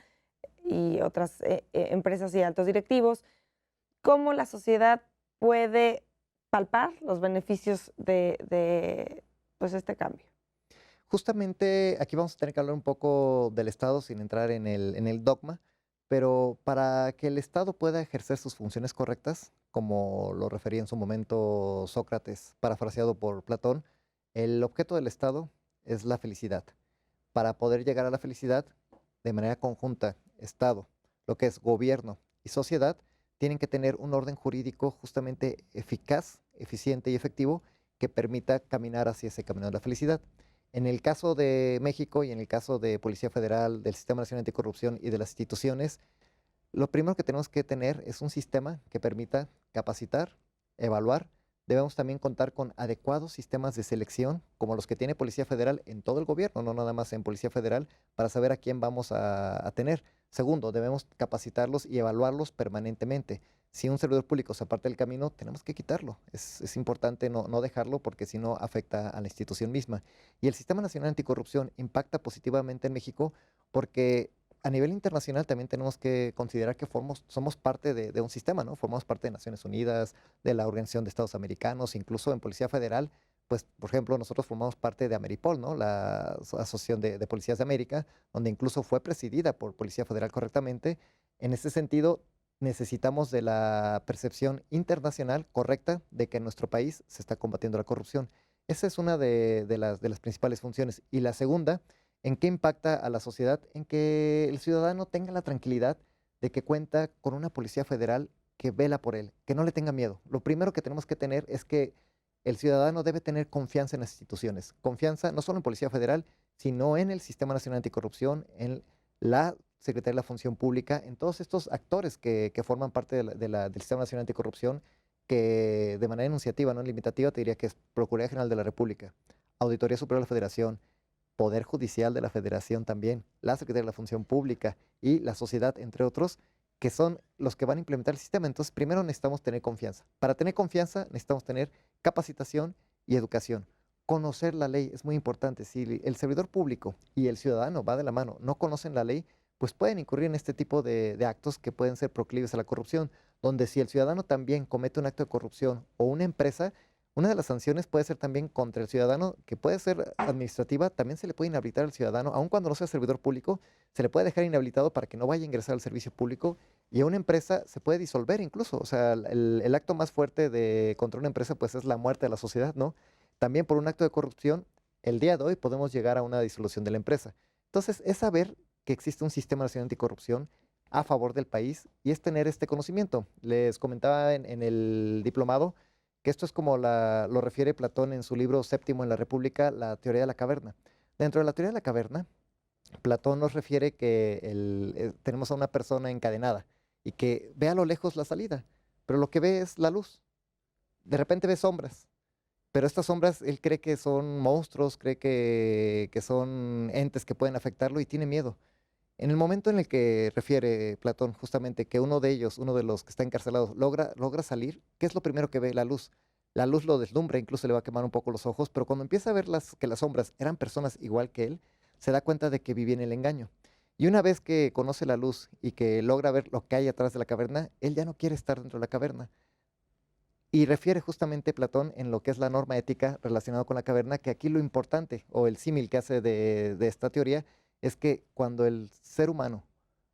y otras empresas y altos directivos, cómo la sociedad puede palpar los beneficios de pues, este cambio. Justamente aquí vamos a tener que hablar un poco del Estado sin entrar en el dogma, pero para que el Estado pueda ejercer sus funciones correctas, como lo refería en su momento Sócrates, parafraseado por Platón, el objeto del Estado es la felicidad. Para poder llegar a la felicidad, de manera conjunta, Estado, lo que es gobierno y sociedad, tienen que tener un orden jurídico justamente eficaz, eficiente y efectivo que permita caminar hacia ese camino de la felicidad. En el caso de México y en el caso de Policía Federal, del Sistema Nacional Anticorrupción y de las instituciones, lo primero que tenemos que tener es un sistema que permita capacitar, evaluar. Debemos también contar con adecuados sistemas de selección, como los que tiene Policía Federal en todo el gobierno, no nada más en Policía Federal, para saber a quién vamos a tener. Segundo, debemos capacitarlos y evaluarlos permanentemente. Si un servidor público se aparta del camino, tenemos que quitarlo. Es importante no dejarlo porque si no afecta a la institución misma. Y el Sistema Nacional Anticorrupción impacta positivamente en México porque a nivel internacional también tenemos que considerar que somos parte de un sistema, ¿no? Formamos parte de Naciones Unidas, de la Organización de Estados Americanos, incluso en Policía Federal, pues, por ejemplo, nosotros formamos parte de Ameripol, ¿no? La Asociación de Policías de América, donde incluso fue presidida por Policía Federal correctamente. En ese sentido, necesitamos de la percepción internacional correcta de que en nuestro país se está combatiendo la corrupción. Esa es una de las principales funciones. Y la segunda, ¿en qué impacta a la sociedad? En que el ciudadano tenga la tranquilidad de que cuenta con una policía federal que vela por él, que no le tenga miedo. Lo primero que tenemos que tener es que el ciudadano debe tener confianza en las instituciones, confianza no solo en Policía Federal, sino en el Sistema Nacional Anticorrupción, en la Secretaría de la Función Pública, en todos estos actores que forman parte del Sistema Nacional Anticorrupción, que de manera enunciativa, no limitativa, te diría que es Procuraduría General de la República, Auditoría Superior de la Federación, Poder Judicial de la Federación también, la Secretaría de la Función Pública y la sociedad, entre otros, que son los que van a implementar el sistema. Entonces, primero necesitamos tener confianza. Para tener confianza necesitamos tener capacitación y educación. Conocer la ley es muy importante. Si el servidor público y el ciudadano va de la mano, no conocen la ley, pues pueden incurrir en este tipo de actos que pueden ser proclives a la corrupción, donde si el ciudadano también comete un acto de corrupción o una empresa, una de las sanciones puede ser también contra el ciudadano, que puede ser administrativa, también se le puede inhabilitar al ciudadano, aun cuando no sea servidor público, se le puede dejar inhabilitado para que no vaya a ingresar al servicio público y a una empresa se puede disolver incluso. O sea, el acto más fuerte contra una empresa pues es la muerte de la sociedad, ¿no? También por un acto de corrupción, el día de hoy podemos llegar a una disolución de la empresa. Entonces, es saber que existe un sistema nacional anticorrupción a favor del país y es tener este conocimiento. Les comentaba en el diplomado que esto es como lo refiere Platón en su libro Séptimo en la República, la teoría de la caverna. Dentro de la teoría de la caverna, Platón nos refiere que tenemos a una persona encadenada y que ve a lo lejos la salida, pero lo que ve es la luz. De repente ve sombras, pero estas sombras él cree que son monstruos, cree que son entes que pueden afectarlo y tiene miedo. En el momento en el que refiere Platón justamente que uno de ellos, uno de los que está encarcelado, logra salir, ¿qué es lo primero que ve? La luz. La luz lo deslumbra, incluso le va a quemar un poco los ojos, pero cuando empieza a ver que las sombras eran personas igual que él, se da cuenta de que vivía en el engaño. Y una vez que conoce la luz y que logra ver lo que hay atrás de la caverna, él ya no quiere estar dentro de la caverna. Y refiere justamente Platón en lo que es la norma ética relacionada con la caverna, que aquí lo importante, o el símil que hace de esta teoría, es que cuando el ser humano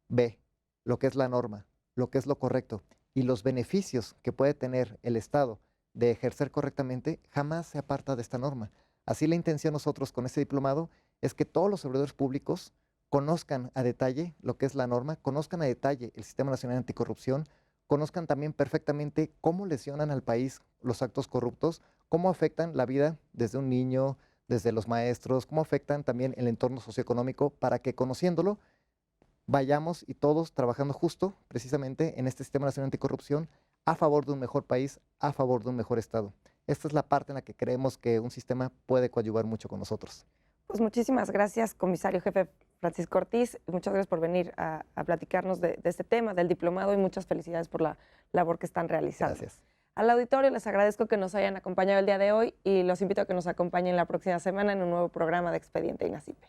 ve lo que es la norma, lo que es lo correcto y los beneficios que puede tener el Estado de ejercer correctamente, jamás se aparta de esta norma. Así la intención nosotros con este diplomado es que todos los servidores públicos conozcan a detalle lo que es la norma, conozcan a detalle el Sistema Nacional Anticorrupción, conozcan también perfectamente cómo lesionan al país los actos corruptos, cómo afectan la vida desde un niño, desde los maestros, cómo afectan también el entorno socioeconómico, para que conociéndolo vayamos y todos trabajando justo precisamente en este Sistema Nacional Anticorrupción a favor de un mejor país, a favor de un mejor Estado. Esta es la parte en la que creemos que un sistema puede coadyuvar mucho con nosotros. Pues muchísimas gracias, comisario jefe Francisco Ortiz. Muchas gracias por venir a platicarnos de este tema, del diplomado, y muchas felicidades por la labor que están realizando. Gracias. Al auditorio les agradezco que nos hayan acompañado el día de hoy y los invito a que nos acompañen la próxima semana en un nuevo programa de Expediente INACIPE.